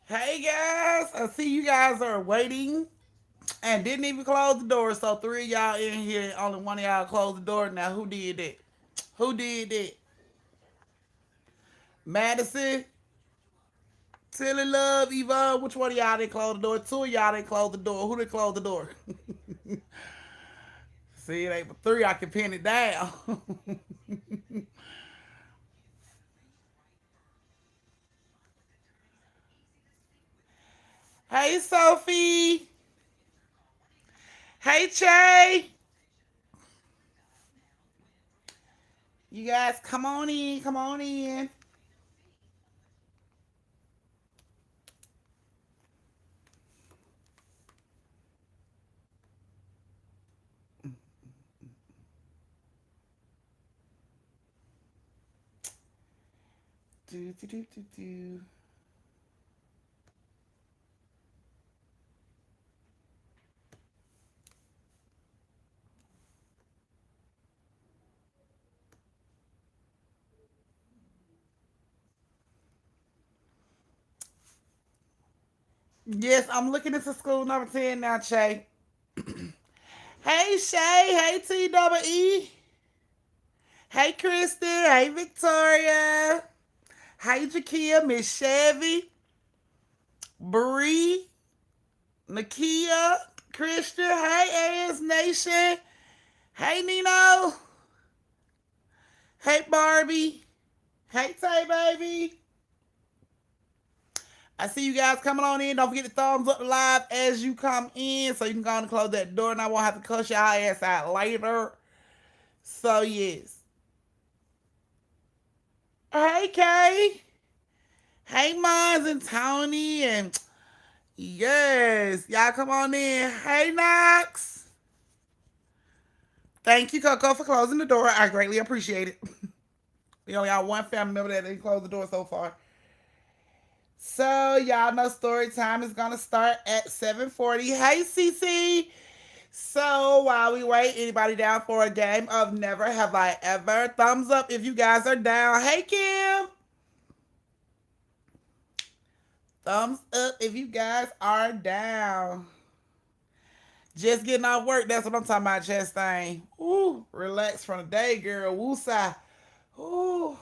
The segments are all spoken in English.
Hey guys, I see you guys are waiting and didn't even close the door. So three of y'all in here, only one of y'all closed the door. Now who did that? Who did that? Madison, Tilly Love, Yvonne. Which one of y'all didn't close the door? Two of y'all didn't close the door. Who did close the door? See, it ain't but three. I can pin it down. Hey Sophie. Hey Che. You guys, come on in. Come on in. Do do do do do. Yes, I'm looking into school number 10 now, Che. Hey, Shay. Hey, TWE. Hey, Kristen. Hey, Victoria. Hey, Jakia. Miss Chevy. Bree. Nakia. Christian. Hey, AS Nation. Hey, Nino. Hey, Barbie. Hey, Tay Baby. I see you guys coming on in. Don't forget to thumbs up the live as you come in so you can go on and close that door and I won't have to cuss your ass out later. So, yes. Hey, Kay. Hey, Mons and Tony. And yes, y'all come on in. Hey, Knox. Thank you, Coco, for closing the door. I greatly appreciate it. We only got one family member that didn't close the door so far. So, y'all know story time is going to start at 7:40. Hey, CC. So while we wait, anybody down for a game of Never Have I Ever? Thumbs up if you guys are down. Hey Kim. Thumbs up if you guys are down. Just getting off work. That's what I'm talking about, Chastain. Ooh, relax from the day, girl. Woosah. Ooh.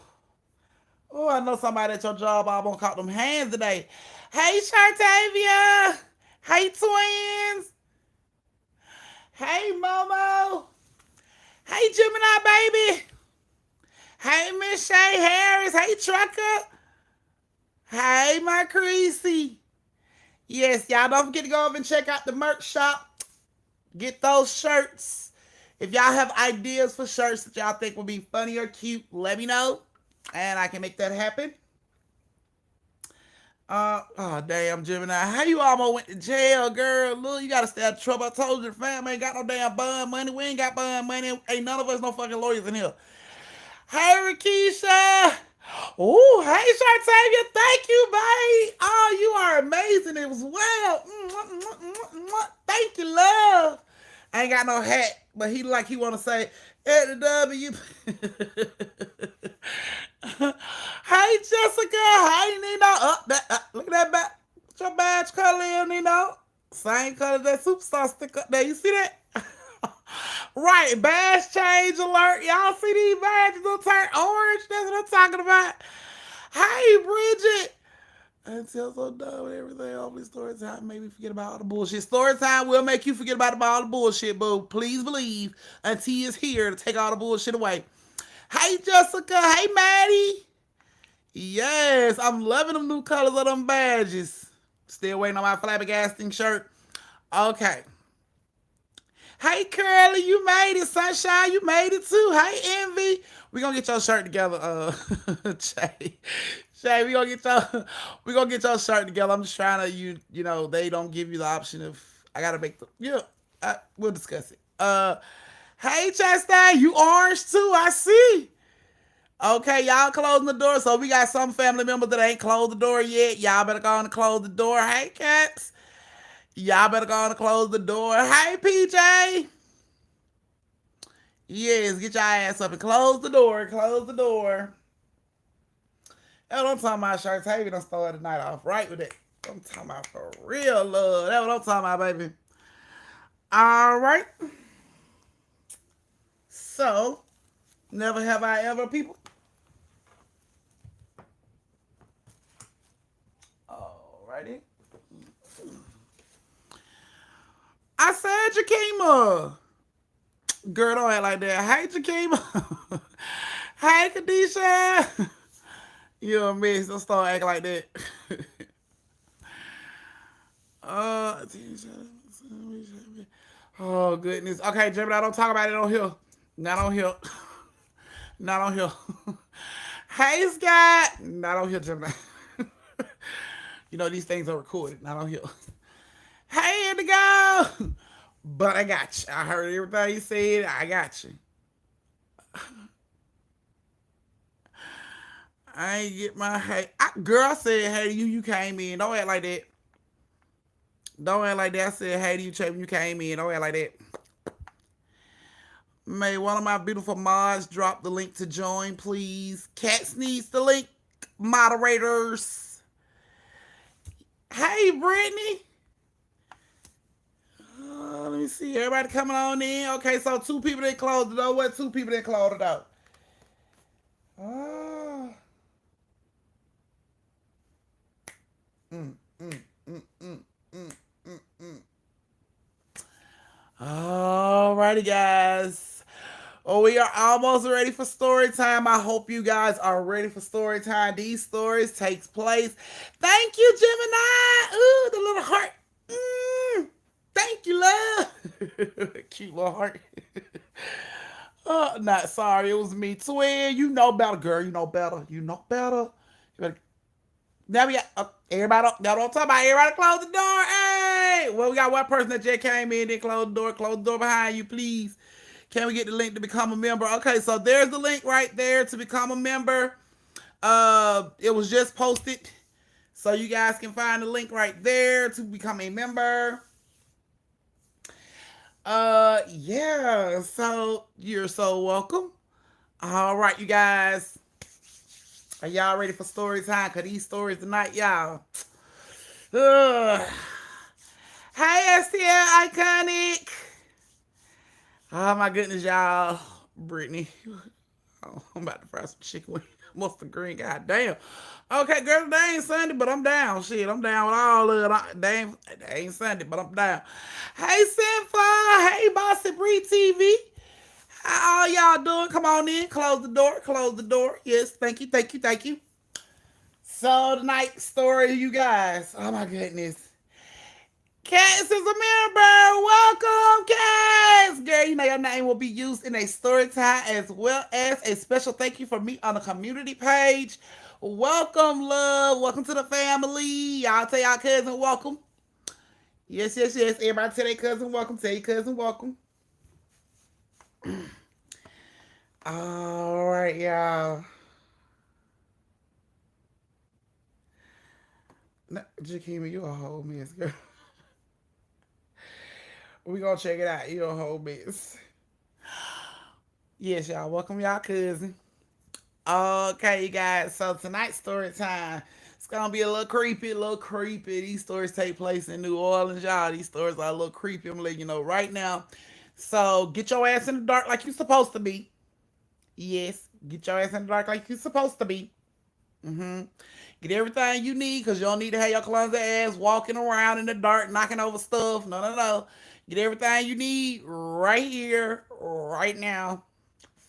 Ooh, I know somebody at your job almost caught them hands today. Hey, Shartavia. Hey, twins. Hey, Momo. Hey, Gemini, baby. Hey, Miss Shay Harris. Hey, Trucker. Hey, my Creasy. Yes, y'all don't forget to go over and check out the merch shop. Get those shirts. If y'all have ideas for shirts that y'all think will be funny or cute, let me know. And I can make that happen. Oh damn, Gemini. How you almost went to jail, girl? Look, you gotta stay out of trouble. I told you the family ain't got no damn bond money. We ain't got bond money. Ain't none of us no fucking lawyers in here. Hey, Rakisha. Oh, hey, Shartavia. Thank you, babe. Oh, you are amazing as well. Thank you, love. I ain't got no hat, but he like he want to say at the W. Hey, Jessica. Hey, Nino. Look at that back. What's your badge color, Nino? Same color that superstar stick up there. You see that? Right, badge change alert. Y'all see these badges will turn orange? That's what I'm talking about. Hey, Bridget. Until so done with everything, all these story time made me forget about all the bullshit. Story time will make you forget about all the bullshit, boo. Please believe Auntie is here to take all the bullshit away. Hey, Jessica. Hey, Maddie. Yes, I'm loving them new colors of them badges. Still waiting on my flabbergasting shirt. Okay. Hey Curly, you made it. Sunshine, you made it too. Hey Envy. We gonna get your shirt together, Shay. Shay, we gonna get your shirt together. I'm just trying to you know, they don't give you the option of I gotta make the we'll discuss it. Hey Chastain, you orange too, I see. Okay, y'all closing the door. So we got some family members that ain't closed the door yet. Y'all better go on and close the door. Hey cats. Y'all better go on and close the door. Hey PJ. Yes, get your ass up and close the door. Close the door. Hell, I'm talking about shirts. Hey, we done started the night off right with it. I'm talking about for real love. That's what I'm talking about, baby. All right. So, never have I ever, people. Alrighty. I said Jakima. Girl, don't act like that. Hey, Jakima. Hey, Kadisha. You a mess. Don't start acting like that. uh, oh, goodness. Okay, Gemini, don't talk about it on here. Not on here. Not on here. Hey, Scott. Not on here, Gemini. You know, these things are recorded. Not on here. Hey, Indigo. But I got you. I heard everything you said. I got you. I ain't get my hey. Girl said hey to you. You came in. Don't act like that. Don't act like that. I said hey to you, Chase, when you came in. Don't act like that. May one of my beautiful mods drop the link to join, please. Cats needs the link. Moderators. Hey, Brittany. Let me see. Everybody coming on in. Okay, so 2 people that closed the door. What 2 people that closed it out? Oh. Mm, mm, mm, mm, mm, mm, mm. Alrighty, guys. Oh, we are almost ready for story time. I hope you guys are ready for story time. These stories takes place. Thank you, Gemini. Ooh, the little heart. Thank you, love. Cute little heart. Not sorry, it was me. Twin, you know better, girl. You know better. You know better. You better. Now we got everybody. Now don't talk about everybody. Close the door. Hey, well, we got one person that just came in. Then close the door. Close the door behind you, please. Can we get the link to become a member? Okay, so there's the link right there to become a member. It was just posted, so you guys can find the link right there to become a member. Yeah, so you're so welcome. All right, you guys. Are y'all ready for story time? Cause these stories tonight, y'all. Hey, STL Iconic. Oh my goodness, y'all. Brittany. Oh, I'm about to fry some chicken wings. Mustard green, god damn. Okay, girl, they ain't Sunday, but I'm down. Shit, I'm down with all of it. They ain't Sunday, but I'm down. Hey, Sinfly. Hey, Bossy Bree TV. How all y'all doing? Come on in. Close the door. Close the door. Yes, thank you, thank you, thank you. So, tonight's story, you guys. Oh, my goodness. Cass is a member. Welcome, Cass. Girl, you know your name will be used in a story time as well as a special thank you from me on the community page. Welcome, love. Welcome to the family. Y'all tell y'all cousin welcome. Yes, yes, yes. Everybody tell their cousin welcome. Tell your cousin welcome. All right, y'all. No, Jakima, you a whole mess, girl. We gonna check it out. You a whole mess. Yes, y'all. Welcome, y'all cousin. Okay, you guys. So tonight's story time. It's gonna be a little creepy, a little creepy. These stories take place in New Orleans, y'all. These stories are a little creepy. I'm letting you know right now. So get your ass in the dark like you're supposed to be. Yes, get your ass in the dark like you're supposed to be. Get everything you need because you don't need to have your clumsy ass walking around in the dark, knocking over stuff. No, no, no. Get everything you need right here, right now.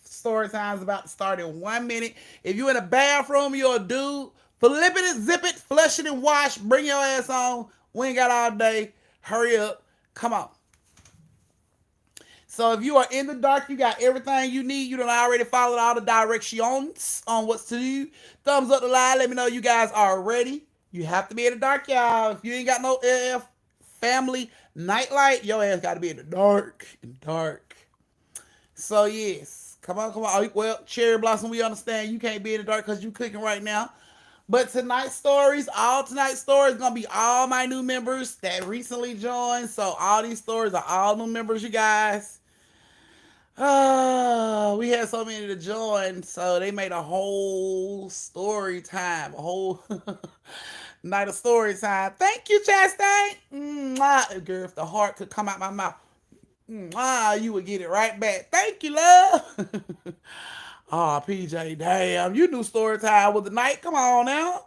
Story time's about to start in 1 minute. If you in a bathroom, you're a dude, flip it, zip it, flush it, and wash. Bring your ass on. We ain't got all day. Hurry up. Come on. So if you are in the dark, you got everything you need. You done already followed all the directions on what to do. Thumbs up the line. Let me know you guys are ready. You have to be in the dark, y'all. If you ain't got no LF family nightlight, your ass got to be in the dark. In the dark. So yes. Come on, come on. Well, Cherry Blossom, we understand you can't be in the dark because you cooking right now. But tonight's stories, all tonight's stories, gonna be all my new members that recently joined. So all these stories are all new members, you guys. We had so many to join, so they made a whole story time, a whole. Night of story time. Thank you, Chastain. Girl, if the heart could come out my mouth, you would get it right back. Thank you, love. Oh, PJ, damn. You knew story time was the night. Come on now.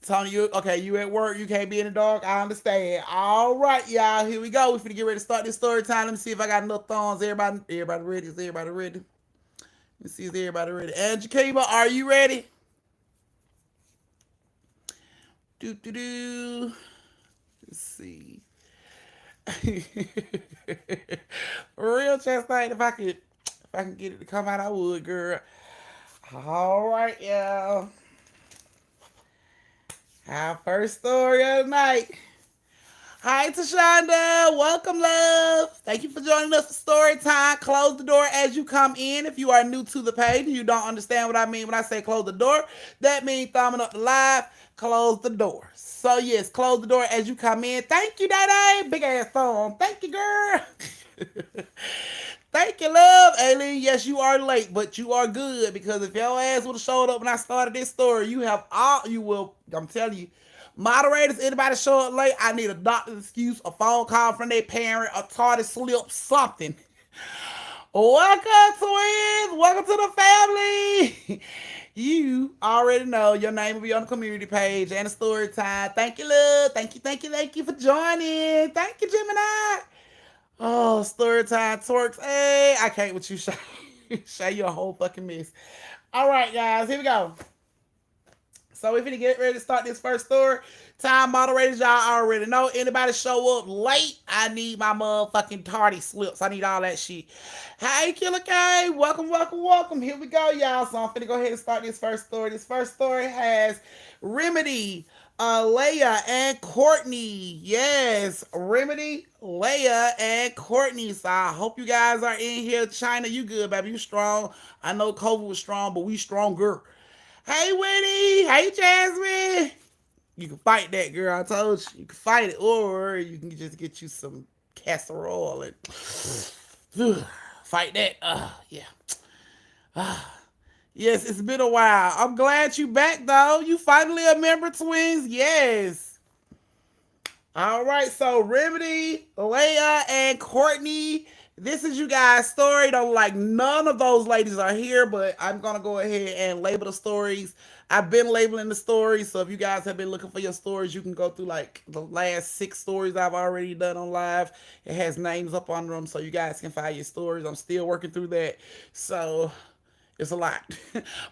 Tony, you okay? You at work? You can't be in the dark. I understand. All right, y'all. Here we go. We finna get ready to start this story time. Let me see if I got enough thumbs. Everybody ready? Is everybody ready? Let me see. Is everybody ready? And Jakiba, are you ready? Do do do. Let's see. Real Chastain. If I can get it to come out, I would, girl. All right, y'all. Our first story of the night. Hi, Tashonda. Welcome, love. Thank you for joining us for story time. Close the door as you come in. If you are new to the page and you don't understand what I mean when I say close the door, that means thumbing up the live. Close the door. So, yes, close the door as you come in. Thank you, Daddy. Big ass thumb. Thank you, girl. Thank you, love. Aileen, yes, you are late, but you are good because if your ass would have showed up when I started this story, I'm telling you, moderators, anybody show up late, I need a doctor's excuse, a phone call from their parent, a tardy slip, something. Welcome, twins. Welcome to the family. You already know your name will be on the community page and the story time. Thank you, love. Thank you for joining. Thank you, Gemini. Oh, story time twerks. Hey, I can't with you, Shay. Shay, you a whole fucking mess. All right, guys, here we go. So we're finna get ready to start this first story. Time moderators, y'all already know. Anybody show up late, I need my motherfucking tardy slips. I need all that shit. Hey, Killer K. Welcome. Here we go, y'all. So I'm finna go ahead and start this first story. This first story has Remedy, Leia, and Courtney. Yes, Remedy, Leia, and Courtney. So I hope you guys are in here. China, you good, baby. You strong. I know COVID was strong, but we stronger. Hey, Winnie. Hey, Jasmine. You can fight that, girl. I told you. You can fight it, or you can just get you some casserole and fight that. Yeah. Yes, it's been a while. I'm glad you back, though. You finally a member, twins. Yes. All right, so Remedy, Leia, and Courtney. This is you guys' story. Don't like none of those ladies are here, but I'm gonna go ahead and label the stories. I've been labeling the stories, so if you guys have been looking for your stories, you can go through like the last 6 stories I've already done on live. It has names up under them, so you guys can find your stories. I'm still working through that, so it's a lot,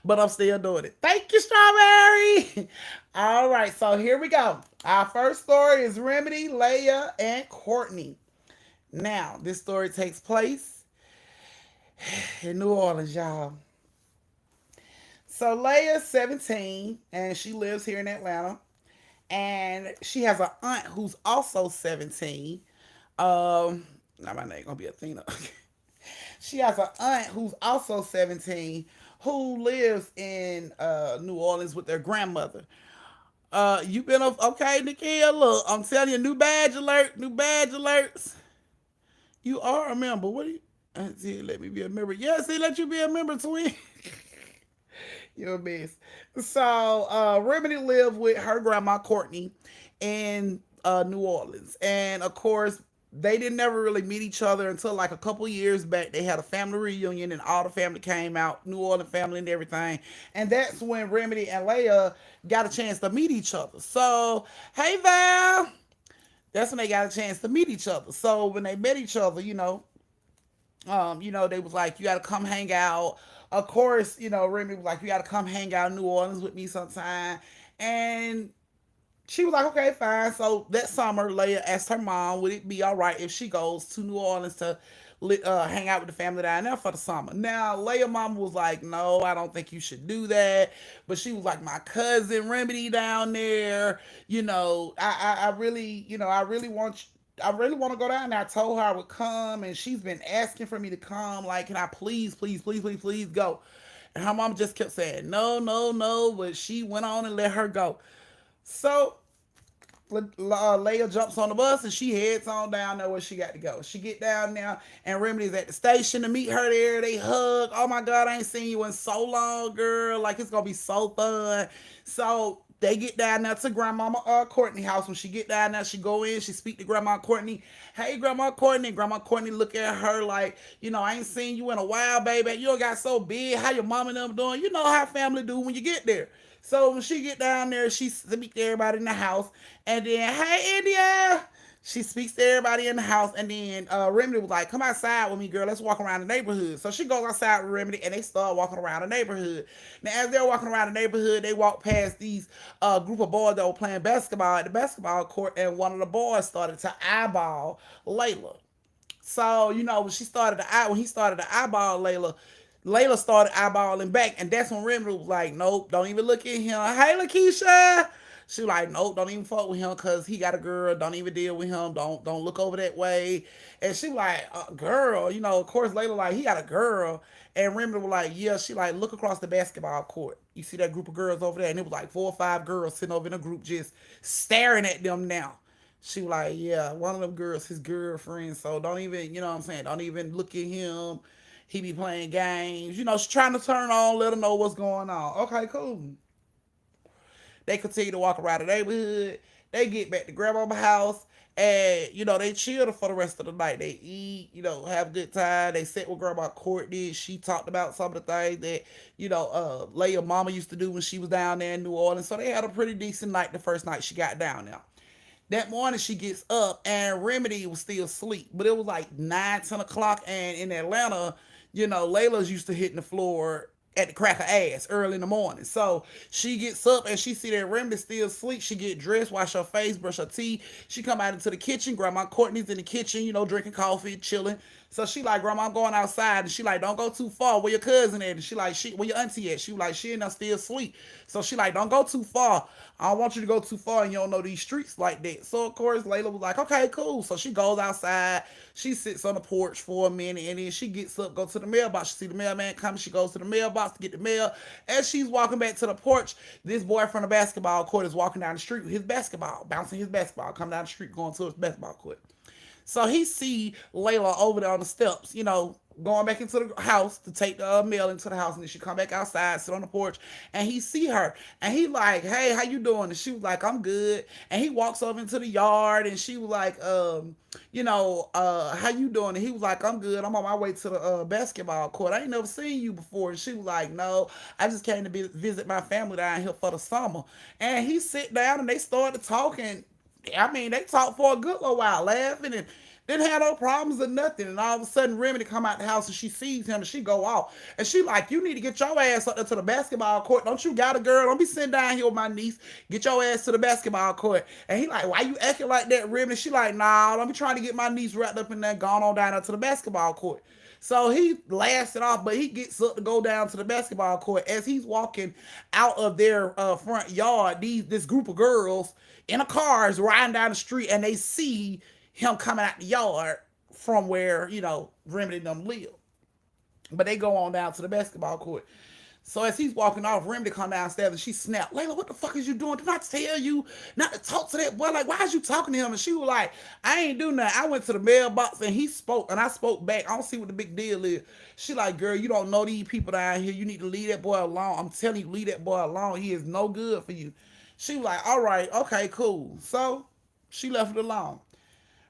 but I'm still doing it. Thank you, Strawberry. All right, so here we go. Our first story is Remedy, Leia, and Courtney. Now, this story takes place in New Orleans, y'all. So Leia's 17, and she lives here in Atlanta. And she has an aunt who's also 17. Now my name gonna be Athena. She has an aunt who's also 17 who lives in New Orleans with their grandmother. You been okay, Nikia? Look, I'm telling you, new badge alert, new badge alerts. You are a member. What do you? See, let me be a member. Yes, he let you be a member, twin. You're a mess. So, Remedy lived with her grandma Courtney in New Orleans, and of course, they didn't never really meet each other until like a couple years back. They had a family reunion, and all the family came out, New Orleans family and everything, and that's when Remedy and Leia got a chance to meet each other. So, hey Val. That's when they got a chance to meet each other. So when they met each other, they was like, you got to come hang out. Of course, Remy was like, you got to come hang out in New Orleans with me sometime. And she was like, okay, fine. So that summer, Leia asked her mom, would it be all right if she goes to New Orleans to hang out with the family down there for the summer? Now, Leia mama was like, no, I don't think you should do that. But she was like, my cousin Remedy down there, I really want to go down there. I told her I would come, and she's been asking for me to come. Like, can I please go? And her mom just kept saying, no. But she went on and let her go. So Leia jumps on the bus and she heads on down there where she got to go. She get down there and Remedy's at the station to meet her there. They hug. Oh my God, I ain't seen you in so long, girl. Like, it's gonna be so fun. So They get down there to Grandmama Courtney house. When she get down there, she go in, she speak to Grandma Courtney. Hey, Grandma Courtney. Grandma Courtney look at her like, I ain't seen you in a while, baby. You got so big. How your mom and them doing? You know how family do when you get there. So when she get down there, she speak to everybody in the house. And then, hey, India. She speaks to everybody in the house, and then Remedy was like, "Come outside with me, girl. Let's walk around the neighborhood." So she goes outside with Remedy, and they start walking around the neighborhood. Now, as they're walking around the neighborhood, they walk past these group of boys that were playing basketball at the basketball court, and one of the boys started to eyeball Layla. So when he started to eyeball Layla, Layla started eyeballing back, and that's when Remedy was like, "Nope, don't even look at him. Hey, Lakeisha." She like, "Nope, don't even fuck with him because he got a girl. Don't even deal with him. Don't look over that way." And she like, "Girl, of course." Layla like, "He got a girl," and Remedy was like, "Yeah." She like, "Look across the basketball court. You see that group of girls over there?" And it was like 4 or 5 girls sitting over in a group just staring at them now. She was like, "Yeah, one of them girls, his girlfriend. So don't even, what I'm saying, don't even look at him. He be playing games." She's trying to turn on, let her know what's going on. Okay, cool. They continue to walk around the neighborhood. They get back to Grandma's house. And, they chill for the rest of the night. They eat, have a good time. They sit with Grandma Courtney. She talked about some of the things that, Leia mama used to do when she was down there in New Orleans. So they had a pretty decent night the first night she got down there. That morning she gets up and Remedy was still asleep. But it was like 9, 10 o'clock. And in Atlanta, Layla's used to hitting the floor at the crack of ass early in the morning. So she gets up and she see that Remedy still asleep. She get dressed, wash her face, brush her teeth. She come out into the kitchen. Grandma Courtney's in the kitchen, drinking coffee, chilling. So she like, "Grandma, I'm going outside." And she like, "Don't go too far. Where your cousin at?" And she like, "Where your auntie at?" She like, "She and I still asleep." So she like, "Don't go too far. I don't want you to go too far and you don't know these streets like that." So of course Layla was like, "Okay, cool." So she goes outside. She sits on the porch for a minute and then she gets up, go to the mailbox. She see the mailman coming. She goes to the mailbox to get the mail. As she's walking back to the porch, this boy from the basketball court is walking down the street with his basketball, bouncing his basketball, coming down the street, going to his basketball court. So he see Layla over there on the steps, going back into the house to take the mail into the house, and then she come back outside, sit on the porch, and he see her, and he like, "Hey, how you doing?" And she was like, "I'm good." And he walks over into the yard, and she was like, "How you doing?" And he was like, "I'm good. I'm on my way to the basketball court. I ain't never seen you before." And she was like, "No, I just came to visit my family down here for the summer." And he sit down, and they started talking. I mean, they talked for a good little while, laughing and didn't have no problems or nothing. And all of a sudden, Remedy come out the house and she sees him and she go off. And she like, "You need to get your ass up there to the basketball court. Don't you got a girl? Don't be sitting down here with my niece. Get your ass to the basketball court." And he like, "Why you acting like that, Remedy?" She like, "Nah, don't be trying to get my niece wrapped up in that, gone on down there to the basketball court." So he laughs it off, but he gets up to go down to the basketball court. As he's walking out of their front yard, this group of girls in a car is riding down the street, and they see him coming out the yard from where Remedy and them live. But they go on down to the basketball court. So as he's walking off, Remedy come downstairs and she snapped, "Layla, what the fuck is you doing? Did I tell you not to talk to that boy? Like, why is you talking to him?" And she was like, "I ain't do nothing. I went to the mailbox and he spoke and I spoke back. I don't see what the big deal is." She like, "Girl, you don't know these people down here. You need to leave that boy alone. I'm telling you, leave that boy alone. He is no good for you." She was like, "All right, okay, cool." So she left it alone.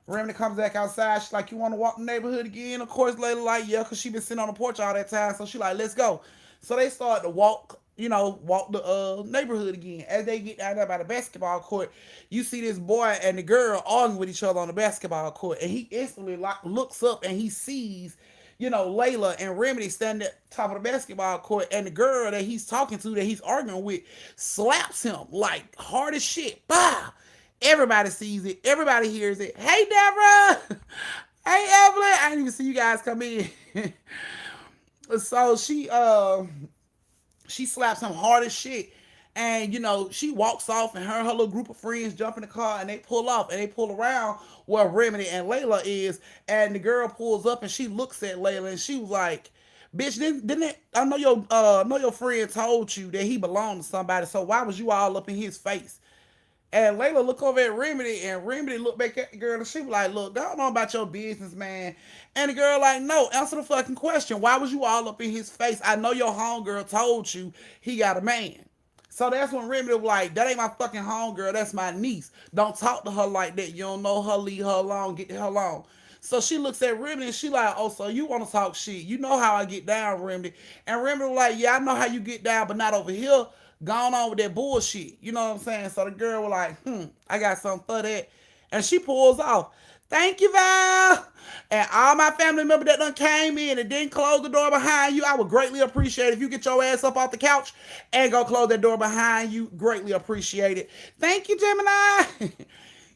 Remedy comes back outside. She's like, "You want to walk the neighborhood again?" Of course, Layla like, "Yeah," because she been sitting on the porch all that time. So she like, "Let's go." So they start to walk the neighborhood again. As they get down there by the basketball court, you see this boy and the girl arguing with each other on the basketball court. And he instantly looks up and he sees, Layla and Remedy standing at the top of the basketball court. And the girl that he's talking to, that he's arguing with, slaps him like hard as shit. Bah! Everybody sees it. Everybody hears it. "Hey, Deborah." "Hey, Evelyn." I didn't even see you guys come in. So she slaps him hard as shit. And, she walks off and her little group of friends jump in the car and they pull off and they pull around where Remedy and Layla is. And the girl pulls up and she looks at Layla and she was like, "Bitch, didn't it, I know your friend told you that he belonged to somebody, so why was you all up in his face?" And Layla look over at Remedy, and Remedy look back at the girl, and she was like, "Look, I don't know about your business, man." And the girl like, "No, answer the fucking question. Why was you all up in his face? I know your homegirl told you he got a man." So that's when Remedy was like, that ain't my fucking homegirl, that's my niece. Don't talk to her like that. You don't know her, leave her alone, get the hell on. So she looks at Remedy and she like, oh, so you want to talk shit. You know how I get down, Remedy. And Remedy was like, yeah, I know how you get down, but not over here. Gone on with that bullshit. You know what I'm saying? So the girl was like, I got something for that. And she pulls off. Thank you, Val. And all my family members that done came in and didn't close the door behind you, I would greatly appreciate it if you get your ass up off the couch and go close that door behind you. Greatly appreciate it. Thank you, Gemini.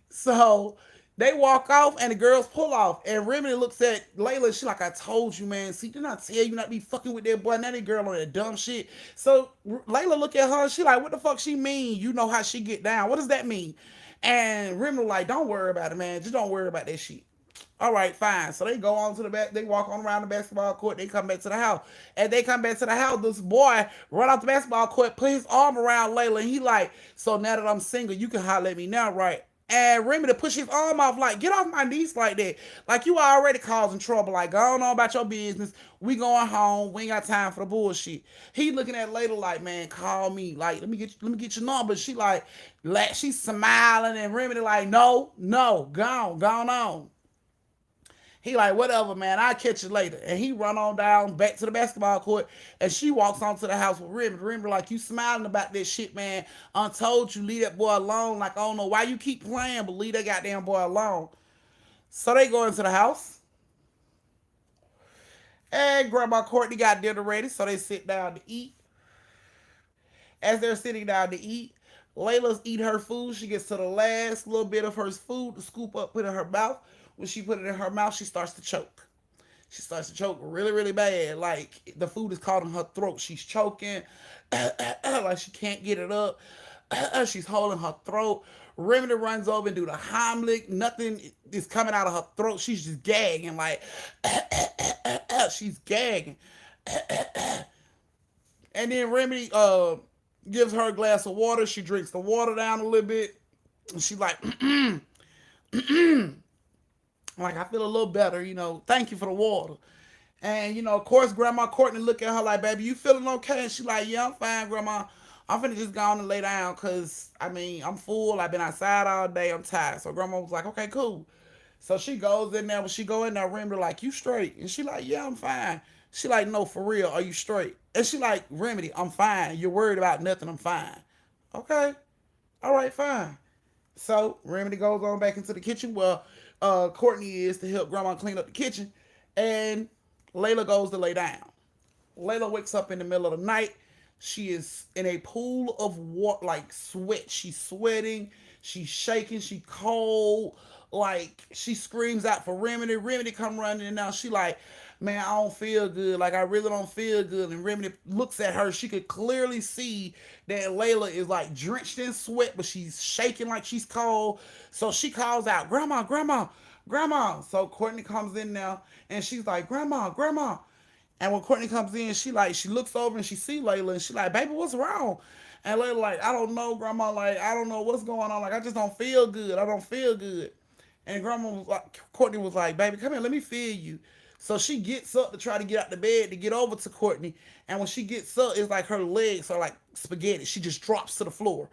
So they walk off and the girls pull off. And Remedy looks at Layla and she like, I told you, man. See, didn't I tell you not to be fucking with that boy? Now that girl on that dumb shit. So Layla look at her and she like, what the fuck she mean? You know how she get down. What does that mean? And Remedy like, don't worry about it, man. Just don't worry about that shit. All right, fine. So they go on to the back. They walk on around the basketball court. They come back to the house. And they come back to the house. This boy run off the basketball court, put his arm around Layla. And he like, so now that I'm single, you can holler at me now, right? And Remy to push his arm off, like, get off my niece like that. Like, you already causing trouble. Like, go on about your business. We going home. We ain't got time for the bullshit. He looking at later like, man, call me. Like, let me get your number. She like she's smiling and Remy like, no, gone on. He like, whatever, man. I'll catch you later. And he run on down back to the basketball court. And she walks onto the house with Remy. Remy like, you smiling about this shit, man. I told you, leave that boy alone. Like, I don't know why you keep playing, but leave that goddamn boy alone. So they go into the house. And Grandma Courtney got dinner ready. So they sit down to eat. As they're sitting down to eat, Layla's eating her food. She gets to the last little bit of her food to scoop up, put in her mouth. When she put it in her mouth, she starts to choke. She starts to choke really, really bad. Like, the food is caught in her throat. She's choking. Like, she can't get it up. She's holding her throat. Remedy runs over and do the Heimlich. Nothing is coming out of her throat. She's just gagging. Like, she's gagging. And then Remedy gives her a glass of water. She drinks the water down a little bit. And she's like, like, I feel a little better, thank you for the water. And, of course, Grandma Courtney look at her like, baby, you feeling okay? And she like, yeah, I'm fine, Grandma. I'm finna just go on and lay down because, I'm full. I've been outside all day. I'm tired. So Grandma was like, okay, cool. So she goes in there. When she go in there, Remedy like, you straight? And she like, yeah, I'm fine. She like, no, for real, are you straight? And she like, Remedy, I'm fine. You're worried about nothing. I'm fine. Okay. All right, fine. So Remedy goes on back into the kitchen. Well, Courtney is to help Grandma clean up the kitchen. And Layla goes to lay down. Layla wakes up in the middle of the night. She is in a pool of water, like sweat. She's sweating. She's shaking. She cold. Like, she screams out for Remedy. Remedy come running in now. She like, man, I don't feel good. Like, I really don't feel good. And Remedy looks at her. She could clearly see that Layla is like drenched in sweat, but she's shaking like she's cold. So she calls out, Grandma, Grandma, Grandma. So Courtney comes in now and she's like, Grandma, Grandma. And when Courtney comes in, she looks over and she see Layla and she like, baby, what's wrong? And Layla like, I don't know, Grandma. Like, I don't know what's going on. Like, I just don't feel good. I don't feel good. And Grandma was like, Courtney was like, baby, come here, let me feel you. So she gets up to try to get out the bed to get over to Courtney. And when she gets up, it's like her legs are like spaghetti. She just drops to the floor.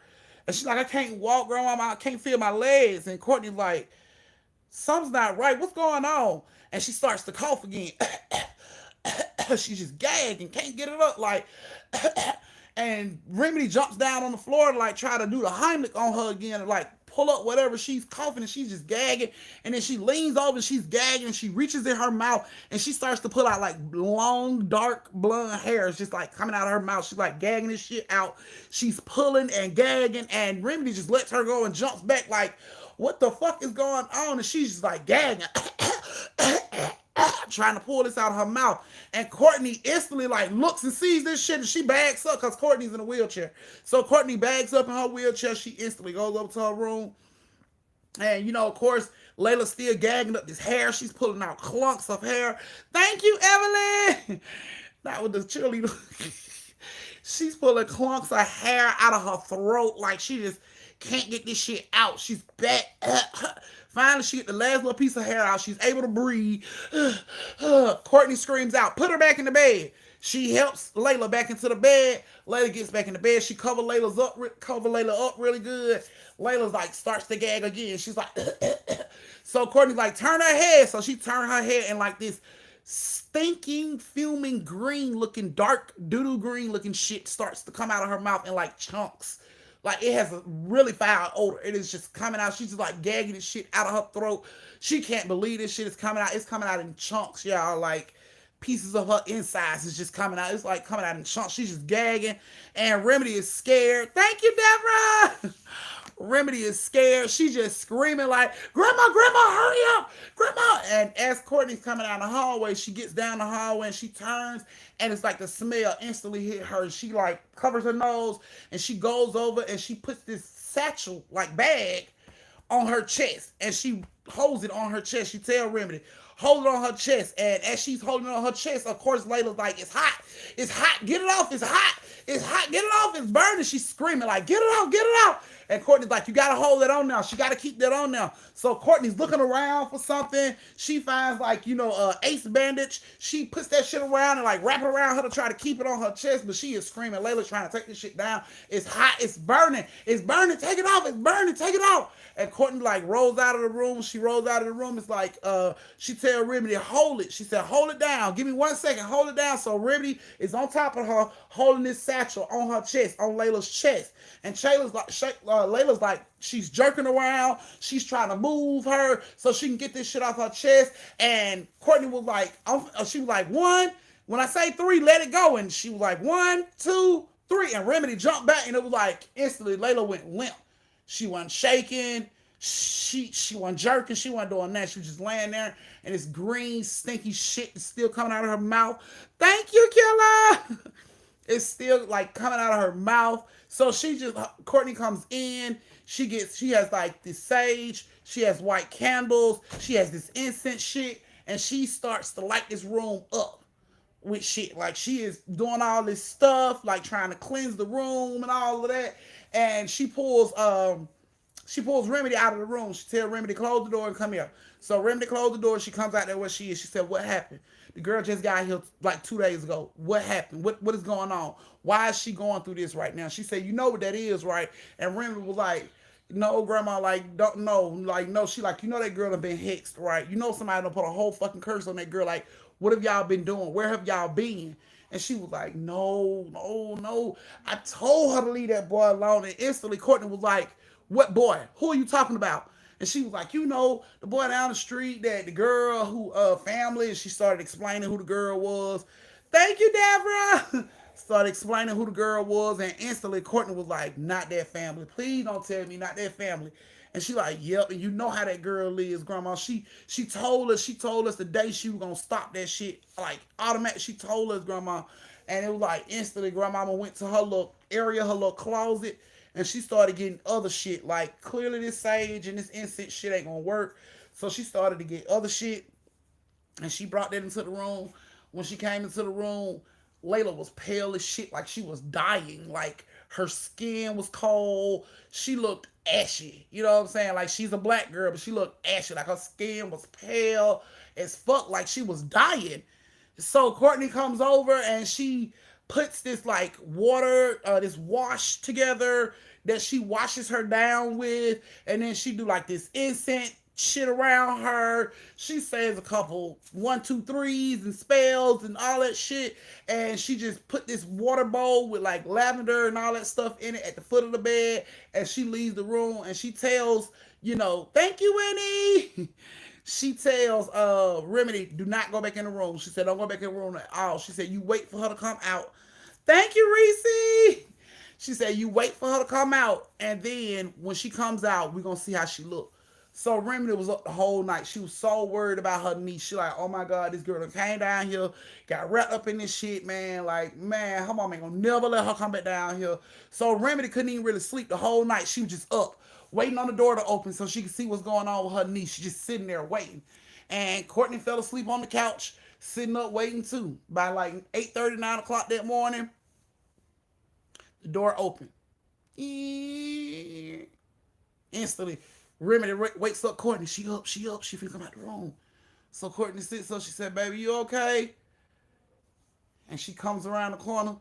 And she's like, I can't walk, Grandma. I can't feel my legs. And Courtney's like, something's not right. What's going on? And she starts to cough again. She's just gagging, can't get it up. Like, and Remedy jumps down on the floor to like try to do the Heimlich on her again and like pull up whatever she's coughing and she's just gagging. And then she leans over and she's gagging and she reaches in her mouth and she starts to pull out like long, dark, blonde hair. It's just like coming out of her mouth. She's like gagging this shit out. She's pulling and gagging and Remedy just lets her go and jumps back like, what the fuck is going on? And she's just like gagging. Trying to pull this out of her mouth. And Courtney instantly like looks and sees this shit and she bags up because Courtney's in a wheelchair. So Courtney bags up in her wheelchair. She instantly goes up to her room. And of course, Layla's still gagging up this hair. She's pulling out clumps of hair. Thank you, Evelyn. That was the cheerleader. She's pulling clumps of hair out of her throat like she just can't get this shit out. She's back. Finally, she get the last little piece of hair out. She's able to breathe. Courtney screams out, put her back in the bed. She helps Layla back into the bed. Layla gets back in the bed. She cover Layla up really good. Layla's like starts to gag again. She's like, so Courtney's like, turn her head. So she turned her head and like this stinking, fuming, green looking, dark doo-doo green looking shit starts to come out of her mouth in like chunks. Like it has a really foul odor. It is just coming out. She's just like gagging this shit out of her throat. She can't believe this shit is coming out. It's coming out in chunks, y'all. Like pieces of her insides is just coming out. It's like coming out in chunks. She's just gagging. And Remedy is scared. Thank you, Deborah. Remedy is scared. She's just screaming like, Grandma, hurry up, Grandma. And as Courtney's coming down the hallway, she gets down the hallway and she turns and it's like the smell instantly hit her. She like covers her nose and she goes over and she puts this satchel like bag on her chest and she holds it on her chest. She tell Remedy, hold it on her chest. And as she's holding it on her chest, of course, Layla's like, it's hot, get it off, it's hot, get it off, it's burning. She's screaming like, get it out. And Courtney's like, you gotta hold that on now. She gotta keep that on now. So Courtney's looking around for something. She finds like, ace bandage. She puts that shit around and like wrap it around her to try to keep it on her chest. But she is screaming. Layla's trying to take this shit down. It's hot, it's burning, take it off, it's burning, take it off. And Courtney like rolls out of the room. She rolls out of the room. It's like, she tell Remedy, hold it. She said, hold it down. Give me 1 second, hold it down. So Remedy is on top of her, holding this satchel on her chest, on Layla's chest. And Layla's like, she's jerking around. She's trying to move her so she can get this shit off her chest. And Courtney was like, she was like, one, when I say three, let it go. And she was like, 1, 2, 3. And Remedy jumped back and it was like instantly Layla went limp. She wasn't shaking. She wasn't jerking. She wasn't doing that. She was just laying there and this green, stinky shit is still coming out of her mouth. Thank you, Killer. It's still like coming out of her mouth. So Courtney comes in. She has like this sage. She has white candles. She has this incense shit. And she starts to light this room up with shit. Like she is doing all this stuff, like trying to cleanse the room and all of that. And she pulls Remedy out of the room. She tells Remedy, close the door and come here. So Remedy closed the door. She comes out there where she is. She said, what happened? The girl just got here like 2 days ago. What happened? What is going on? Why is she going through this right now? She said, you know what that is, right? And Remedy was like, no, Grandma, like, don't know. Like, no, she like, that girl have been hexed, right? Somebody done put a whole fucking curse on that girl. Like, what have y'all been doing? Where have y'all been? And she was like, no. I told her to leave that boy alone. And instantly Courtney was like, what boy? Who are you talking about? And she was like, the boy down the street, that the girl who, family. And she started explaining who the girl was. Thank you, Deborah. Started explaining who the girl was. And instantly Courtney was like, not that family. Please don't tell me not that family. And she like, yep. And you know how that girl is, Grandma. She told us the day she was going to stop that shit. Like, automatic. She told us, Grandma. And it was like, instantly, Grandmama went to her little area, her little closet. And she started getting other shit. Like, clearly this sage and this incense shit ain't going to work. So she started to get other shit. And she brought that into the room. When she came into the room, Layla was pale as shit. Like, she was dying. Like, her skin was cold. She looked ashy. You know what I'm saying? Like, she's a black girl, but she looked ashy. Like, her skin was pale as fuck. Like, she was dying. So Courtney comes over and she puts this like water, this wash together that she washes her down with. And then she do like this incense shit around her. She says a couple 1, 2, 3s and spells and all that shit. And she just put this water bowl with like lavender and all that stuff in it at the foot of the bed. And she leaves the room and she tells, thank you, Winnie. She tells Remedy, do not go back in the room. She said, don't go back in the room at all. She said, you wait for her to come out. Thank you, Reese. She said, you wait for her to come out. And then when she comes out, we're going to see how she look. So Remedy was up the whole night. She was so worried about her niece. She like, oh my God, this girl came down here, got wrapped up in this shit, man. Like, man, her mom ain't going to never let her come back down here. So Remedy couldn't even really sleep the whole night. She was just up, waiting on the door to open so she could see what's going on with her niece. She's just sitting there waiting. And Courtney fell asleep on the couch, sitting up waiting too. By like 8:30, 9 o'clock that morning, the door opened. Instantly, Remedy wakes up Courtney. She up. She finna come out the room. So Courtney sits up. She said, baby, you okay? And she comes around the corner,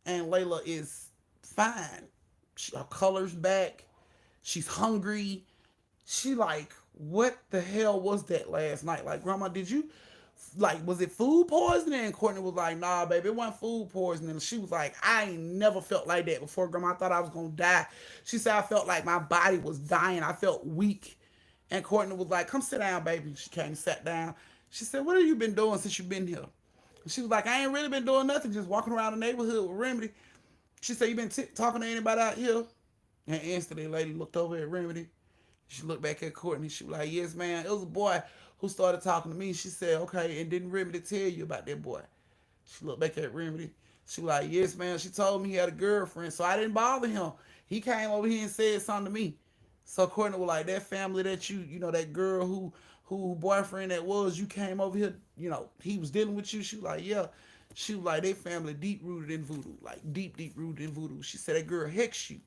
and Layla is fine. Her color's back. She's hungry. She like, what the hell was that last night? Like, Grandma, did you, like, was it food poisoning? And Courtney was like, nah, baby, it wasn't food poisoning. And she was like, I ain't never felt like that before, Grandma. I thought I was going to die. She said, I felt like my body was dying. I felt weak. And Courtney was like, come sit down, baby. She came and sat down. She said, what have you been doing since you've been here? And she was like, I ain't really been doing nothing, just walking around the neighborhood with Remedy. She said, you been talking to anybody out here? And instantly, the lady looked over at Remedy. She looked back at Courtney. She was like, yes, man. It was a boy who started talking to me. She said, okay, and didn't Remedy tell you about that boy? She looked back at Remedy. She was like, yes, man. She told me he had a girlfriend, so I didn't bother him. He came over here and said something to me. So Courtney was like, that family that you know, that girl who boyfriend that was, you came over here, you know, he was dealing with you. She was like, yeah. She was like, they family deep rooted in voodoo, like deep rooted in voodoo. She said that girl hexed you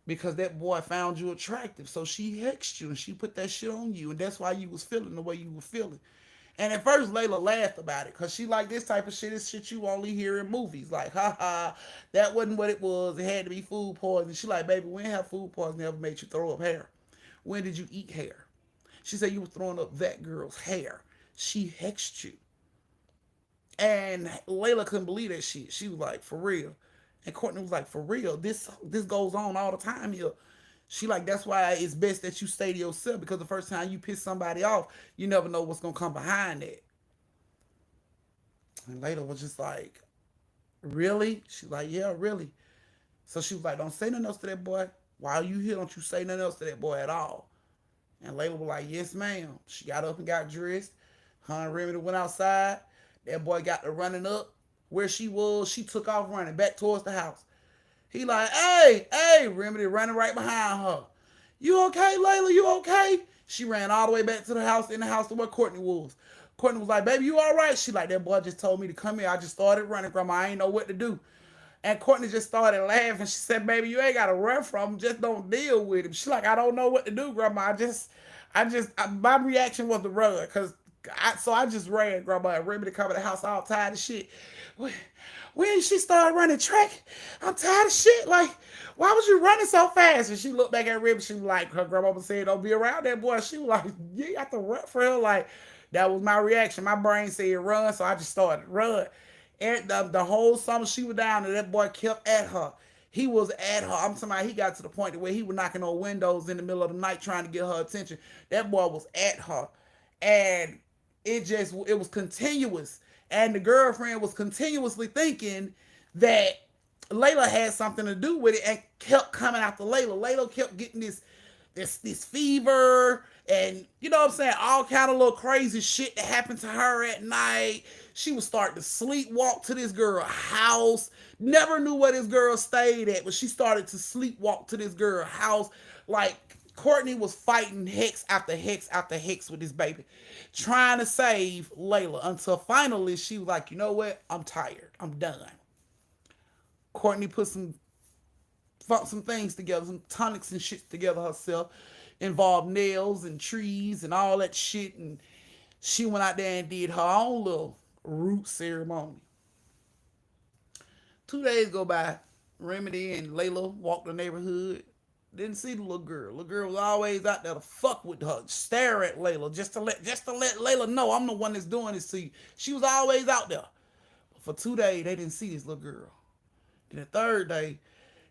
because that boy found you attractive. So she hexed you and she put that shit on you. And that's why you was feeling the way you were feeling. And at first, Layla laughed about it because she like this type of shit is shit you only hear in movies. Like, ha, that wasn't what it was. It had to be food poisoning. She like, baby, when have food poisoning ever made you throw up hair? When did you eat hair? She said you was throwing up that girl's hair. She hexed you. And Layla couldn't believe that shit. She was like, for real. And Courtney was like, for real, this goes on all the time here. She like, that's why it's best that you stay to yourself, because the first time you piss somebody off, you never know what's going to come behind that. And Layla was just like, really? She's like, yeah, really. So she was like, don't say nothing else to that boy. While you here, don't you say nothing else to that boy at all. And Layla was like, yes, ma'am. She got up and got dressed. Her and Remedy went outside. That boy got to running up where she was. She took off running back towards the house. He like, hey, Remedy running right behind her. You okay, Layla? You okay? She ran all the way back to the house, in the house to where Courtney was. Courtney was like, baby, you all right? She like, that boy just told me to come here. I just started running, Grandma. I ain't know what to do. And Courtney just started laughing. She said, baby, you ain't got to run from him. Just don't deal with him. She like, I don't know what to do, Grandma. My reaction was to run. So I just ran, Grandma. And Remedy come to the house all tired of shit. When she started running track, I'm tired of shit. Like, why was you running so fast? And she looked back at Remedy. She was like, her grandma said, don't be around that boy. She was like, you got to run for her. Like, that was my reaction. My brain said run, so I just started run. And the whole summer she was down there, that boy kept at her. He was at her. I'm talking about, he got to the point where he was knocking on windows in the middle of the night trying to get her attention. That boy was at her. And it was continuous. And the girlfriend was continuously thinking that Layla had something to do with it and kept coming after Layla. Layla kept getting this fever and, you know what I'm saying, all kind of little crazy shit that happened to her at night. She would start to sleepwalk to this girl's house. Never knew where this girl stayed at, but she started to sleepwalk to this girl's house. Like, Courtney was fighting hex after hex after hex with this baby, trying to save Layla, until finally she was like, you know what? I'm tired. I'm done. Courtney put some things together, some tonics and shit together herself, involved nails and trees and all that shit, and she went out there and did her own little root ceremony. 2 days go by. Remedy and Layla walked the neighborhood. Didn't see the little girl. Little girl was always out there to fuck with her, stare at Layla, just to let Layla know I'm the one that's doing this to you. She was always out there. But for 2 days, they didn't see this little girl. Then the third day,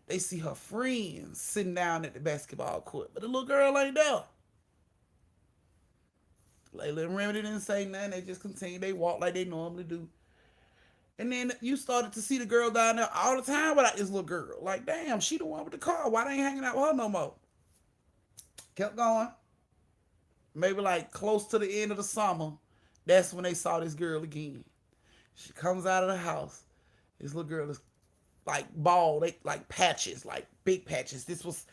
they see her friends sitting down at the basketball court, but the little girl ain't there. Layla and Remedy didn't say nothing. They just continued. They walked like they normally do. And then you started to see the girl down there all the time without this little girl. Like, damn, she the one with the car. Why they ain't hanging out with her no more? Kept going. Maybe like close to the end of the summer, that's when they saw this girl again. She comes out of the house. This little girl is like bald, like patches, like big patches. This was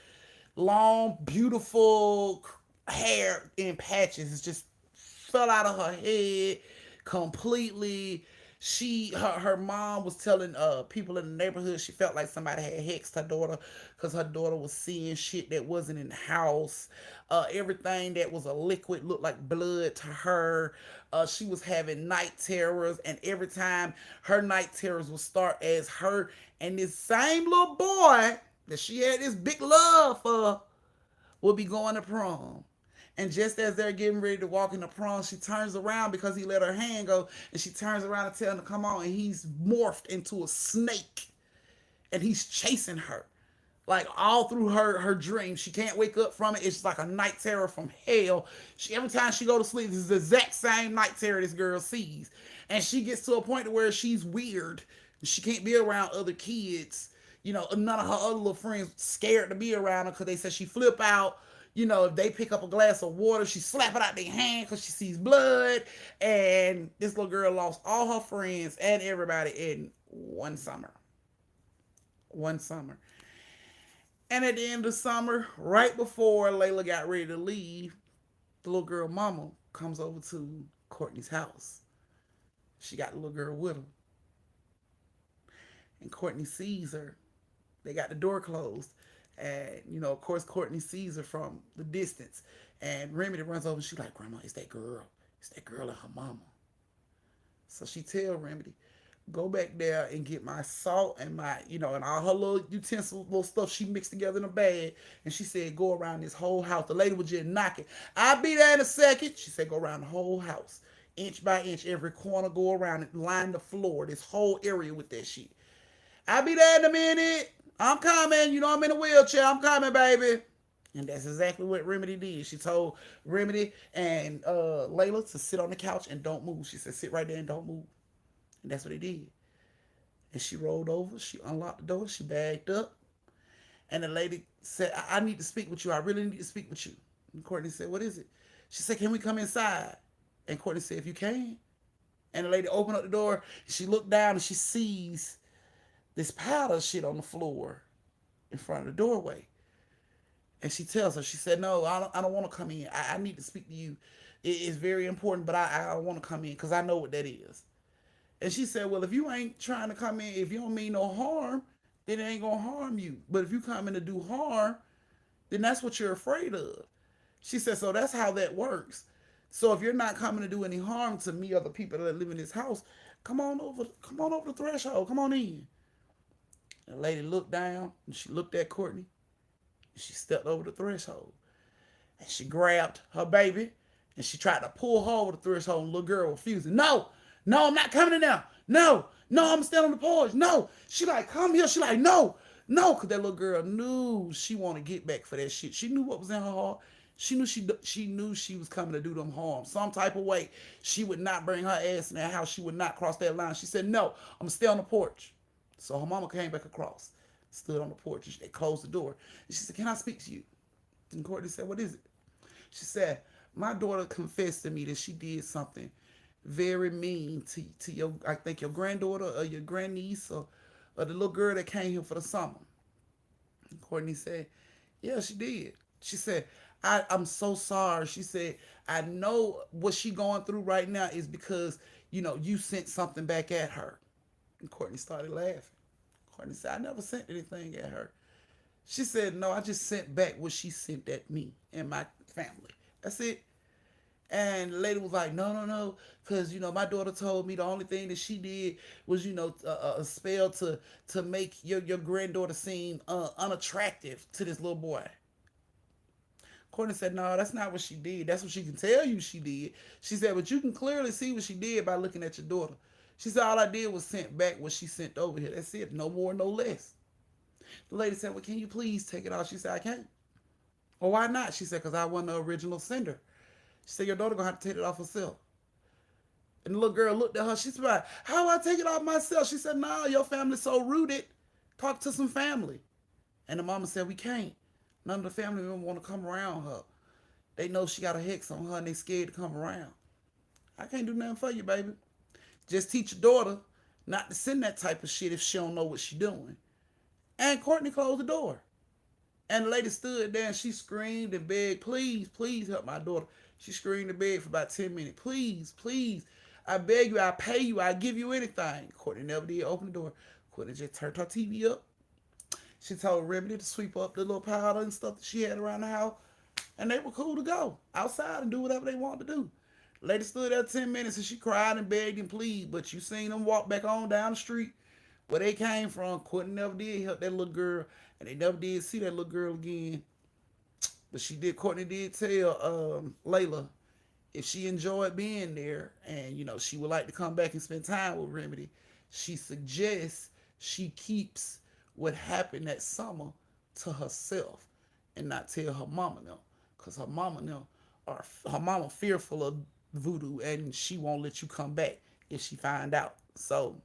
long, beautiful hair in patches. It just fell out of her head completely. Her mom was telling people in the neighborhood she felt like somebody had hexed her daughter because her daughter was seeing shit that wasn't in the house. Everything that was a liquid looked like blood to her. She was having night terrors, and every time her night terrors would start as her and this same little boy that she had this big love for will be going to prom. And just as they're getting ready to walk in the prom, she turns around because he let her hand go, and she turns around and tells him to come on, and he's morphed into a snake, and he's chasing her, like all through her dream. She can't wake up from it. It's like a night terror from hell. Every time she go to sleep, this is the exact same night terror this girl sees, and she gets to a point where she's weird. She can't be around other kids. None of her other little friends scared to be around her because they said she flip out. If they pick up a glass of water, she slap it out their hand because she sees blood. And this little girl lost all her friends and everybody in one summer. One summer. And at the end of summer, right before Layla got ready to leave, the little girl mama comes over to Courtney's house. She got the little girl with her. And Courtney sees her. They got the door closed. And, of course, Courtney sees her from the distance. And Remedy runs over and she's like, Grandma, it's that girl. It's that girl and her mama. So she tell Remedy, go back there and get my salt and my, and all her little utensils, little stuff she mixed together in a bag. And she said, go around this whole house. The lady was just knocking. I'll be there in a second. She said, go around the whole house. Inch by inch, every corner, go around it, line the floor, this whole area with that shit. I'll be there in a minute. I'm coming. I'm in a wheelchair. I'm coming, baby. And that's exactly what Remedy did. She told Remedy and Layla to sit on the couch and don't move. She said, sit right there and don't move. And that's what they did. And she rolled over. She unlocked the door. She bagged up. And the lady said, I need to speak with you. I really need to speak with you. And Courtney said, what is it? She said, can we come inside? And Courtney said, if you can. And the lady opened up the door. She looked down and she sees this powder shit on the floor in front of the doorway. And she tells her, she said, no, I don't want to come in. I need to speak to you. It's very important, but I don't want to come in because I know what that is. And she said, well, if you ain't trying to come in, if you don't mean no harm, then it ain't going to harm you. But if you come in to do harm, then that's what you're afraid of. She said, so that's how that works. So if you're not coming to do any harm to me or the people that live in this house, come on over the threshold. Come on in. And the lady looked down and she looked at Courtney and she stepped over the threshold. And she grabbed her baby and she tried to pull her over the threshold, and the little girl refusing. No, I'm not coming in now. No, I'm still on the porch. No. She like, come here. She like, no. Because that little girl knew she wanted to get back for that shit. She knew what was in her heart. She knew she was coming to do them harm. Some type of way. She would not bring her ass in that house. She would not cross that line. She said, no, I'm going to stay on the porch. So her mama came back across, stood on the porch, and they closed the door. And she said, can I speak to you? And Courtney said, what is it? She said, my daughter confessed to me that she did something very mean to your, I think your granddaughter or your grandniece or the little girl that came here for the summer. And Courtney said, yeah, she did. She said, I'm so sorry. She said, I know what she going through right now is because, you sent something back at her. And Courtney started laughing. Courtney said, I never sent anything at her. She said, no, I just sent back what she sent at me and my family. That's it. And the lady was like, no, because, my daughter told me the only thing that she did was, a spell to make your granddaughter seem unattractive to this little boy. Courtney said, no, that's not what she did. That's what she can tell you she did. She said, but you can clearly see what she did by looking at your daughter. She said, all I did was sent back what she sent over here. That's it. No more, no less. The lady said, well, can you please take it off? She said, I can't. Well, why not? She said, because I wasn't the original sender. She said, your daughter going to have to take it off herself. And the little girl looked at her. She said, how do I take it off myself? She said, no, your family's so rooted. Talk to some family. And the mama said, we can't. None of the family members want to come around her. They know she got a hex on her and they scared to come around. I can't do nothing for you, baby. Just teach your daughter not to send that type of shit if she don't know what she doing. And Courtney closed the door. And the lady stood there and she screamed and begged, please help my daughter. She screamed and begged for about 10 minutes. Please, I beg you, I pay you, I give you anything. Courtney never did open the door. Courtney just turned her TV up. She told Remedy to sweep up the little powder and stuff that she had around the house, and they were cool to go outside and do whatever they wanted to do. Lady stood there 10 minutes and she cried and begged and pleaded, but you seen them walk back on down the street where they came from. Courtney never did help that little girl, and they never did see that little girl again. But Courtney did tell Layla if she enjoyed being there and, she would like to come back and spend time with Remedy, she suggests she keeps what happened that summer to herself and not tell her mama now. Because her mama fearful of voodoo and she won't let you come back if she find out. So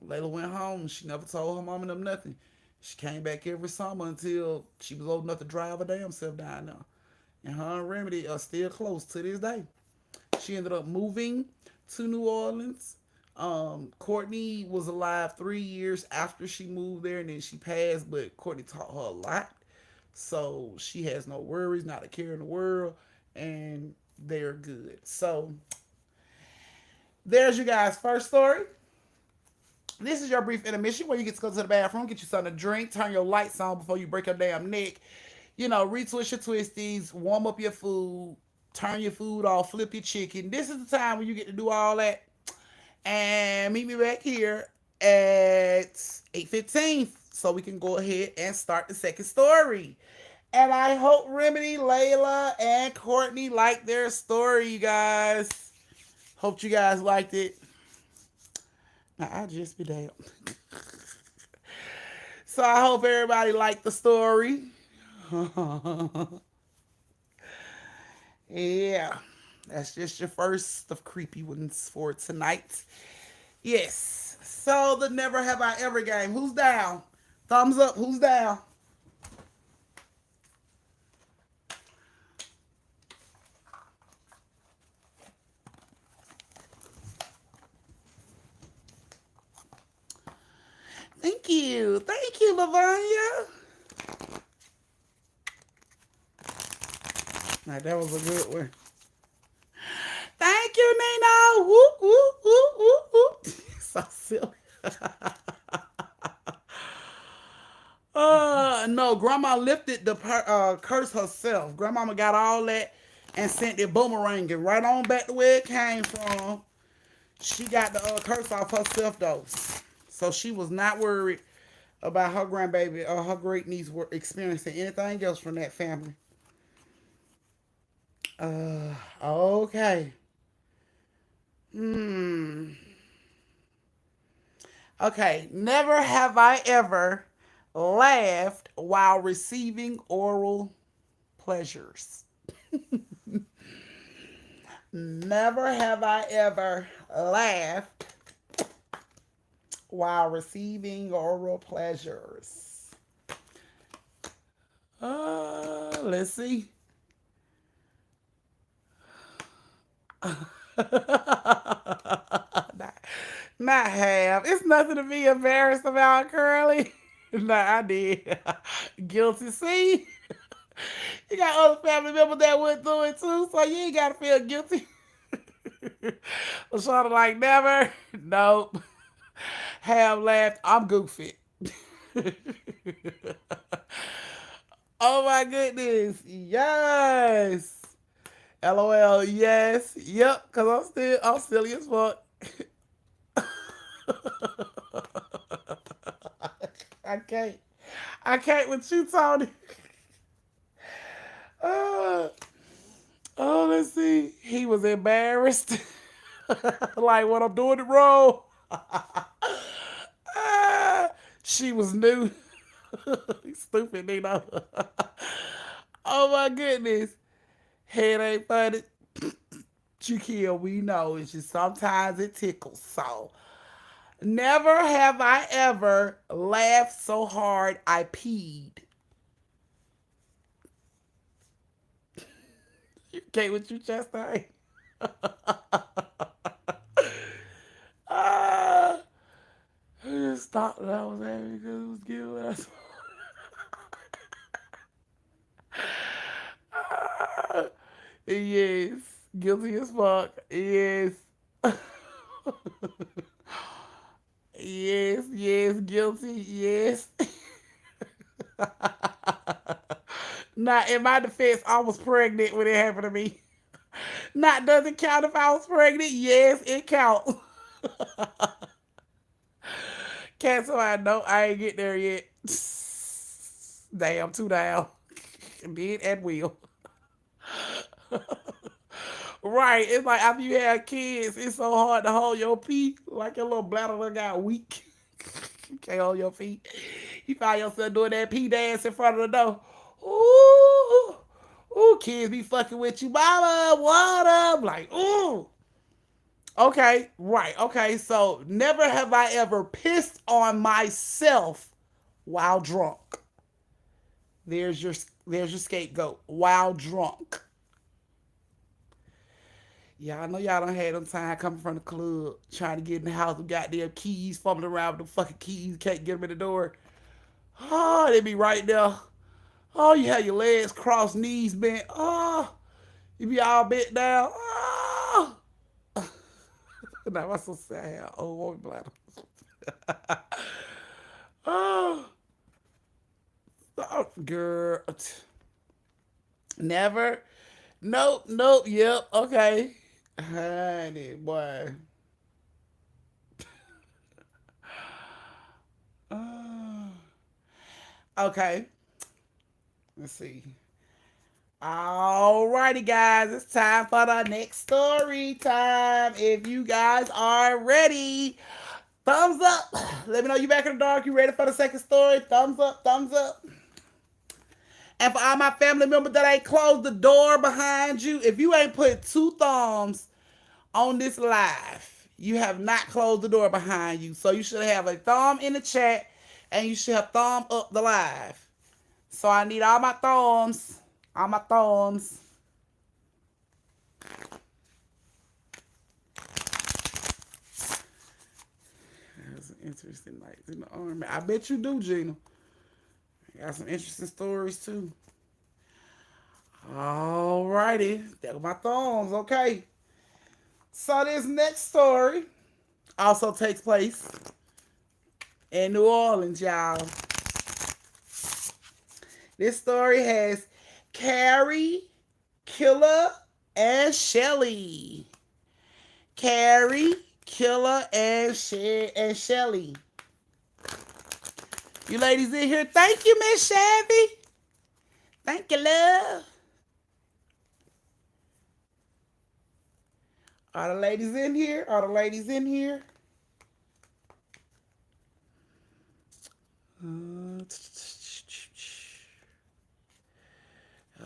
Layla went home and she never told her mama them nothing. She came back every summer until she was old enough to drive her damn self down there. And her and Remedy are still close to this day. She ended up moving to New Orleans. Courtney was alive 3 years after she moved there, and then she passed, but Courtney taught her a lot. So she has no worries, not a care in the world, and they're good. So there's you guys' first story. This is your brief intermission where you get to go to the bathroom, get you something to drink, turn your lights on before you break your damn neck. Retwist your twisties, warm up your food, turn your food off, flip your chicken. This is the time when you get to do all that. And meet me back here at 8:15 so we can go ahead and start the second story. And I hope Remedy, Layla, and Courtney liked their story, you guys. Hope you guys liked it. Now, I just be damn. So I hope everybody liked the story. Yeah. That's just your first of creepy ones for tonight. Yes. So the Never Have I Ever game. Who's down? Thumbs up. Who's down? Thank you. Thank you, Lavanya. Now, that was a good one. Thank you, Nina. Whoop, whoop, whoop, whoop, whoop. So silly. No, Grandma lifted the curse herself. Grandmama got all that and sent it boomeranging right on back to where it came from. She got the curse off herself, though. So she was not worried about her grandbaby or her great niece were experiencing anything else from that family. Okay. Okay, never have I ever laughed while receiving oral pleasures. Never have I ever laughed while receiving oral pleasures. Let's see. Not have. It's nothing to be embarrassed about, Curly. Nah, I did. Guilty. See? You got other family members that went through it too, so you ain't gotta feel guilty. Lashana like never. Nope. Have laughed. I'm goofy. Oh my goodness. Yes. LOL. Yes. Yep. Cause I'm silly as fuck. I can't. I can't with you, Tony. Let's see. He was embarrassed. Like when I'm doing it wrong. She was new. Stupid, Nino. Oh my goodness. Head ain't funny. Chiquille, we know. It's just sometimes it tickles. So never have I ever laughed so hard I peed. You can't with you, Chester. I just thought that I was happy because it was giving us. Yes. Guilty as fuck. Yes. Yes, yes, guilty, yes. Not in my defense, I was pregnant when it happened to me. Not doesn't count if I was pregnant. Yes, it counts. Cancel. I know I ain't get there yet. Damn, too down. Did and will. Right. It's like after you have kids, it's so hard to hold your pee. Like your little bladder done got weak. You can't hold your feet. You find yourself doing that pee dance in front of the door. Ooh. Ooh, kids be fucking with you. Mama, what up? Like, ooh. Okay, right. Okay, so never have I ever pissed on myself while drunk. There's your scapegoat. While drunk. Yeah, I know y'all done had them time coming from the club trying to get in the house with goddamn keys, fumbling around with the fucking keys, can't get them in the door. Oh, they be right there. Oh, you have your legs crossed, knees bent. Oh, you be all bent down. Oh. Now that's so sad. Oh, woman bladder. Oh, oh, girl. Never. Nope, nope, yep, okay. Honey, boy. Uh, okay, let's see. Alrighty, guys, it's time for the next story time. If you guys are ready, thumbs up. Let me know you back in the dark. You ready for the second story? Thumbs up, thumbs up. And for all my family members that ain't closed the door behind you, if you ain't put two thumbs on this live, you have not closed the door behind you. So you should have a thumb in the chat and you should have thumb up the live. So I need all my thumbs. All my thumbs. That's an interesting night in the army. I bet you do, Gina. I got some interesting stories too. Alrighty. There go my thumbs. Okay. So this next story also takes place in New Orleans, y'all. This story has Carrie, Killer, and Shelly. Carrie, Killer, and Shelly. You ladies in here, thank you, Miss Shabby. Thank you, love. Are the ladies in here? Are the ladies in here?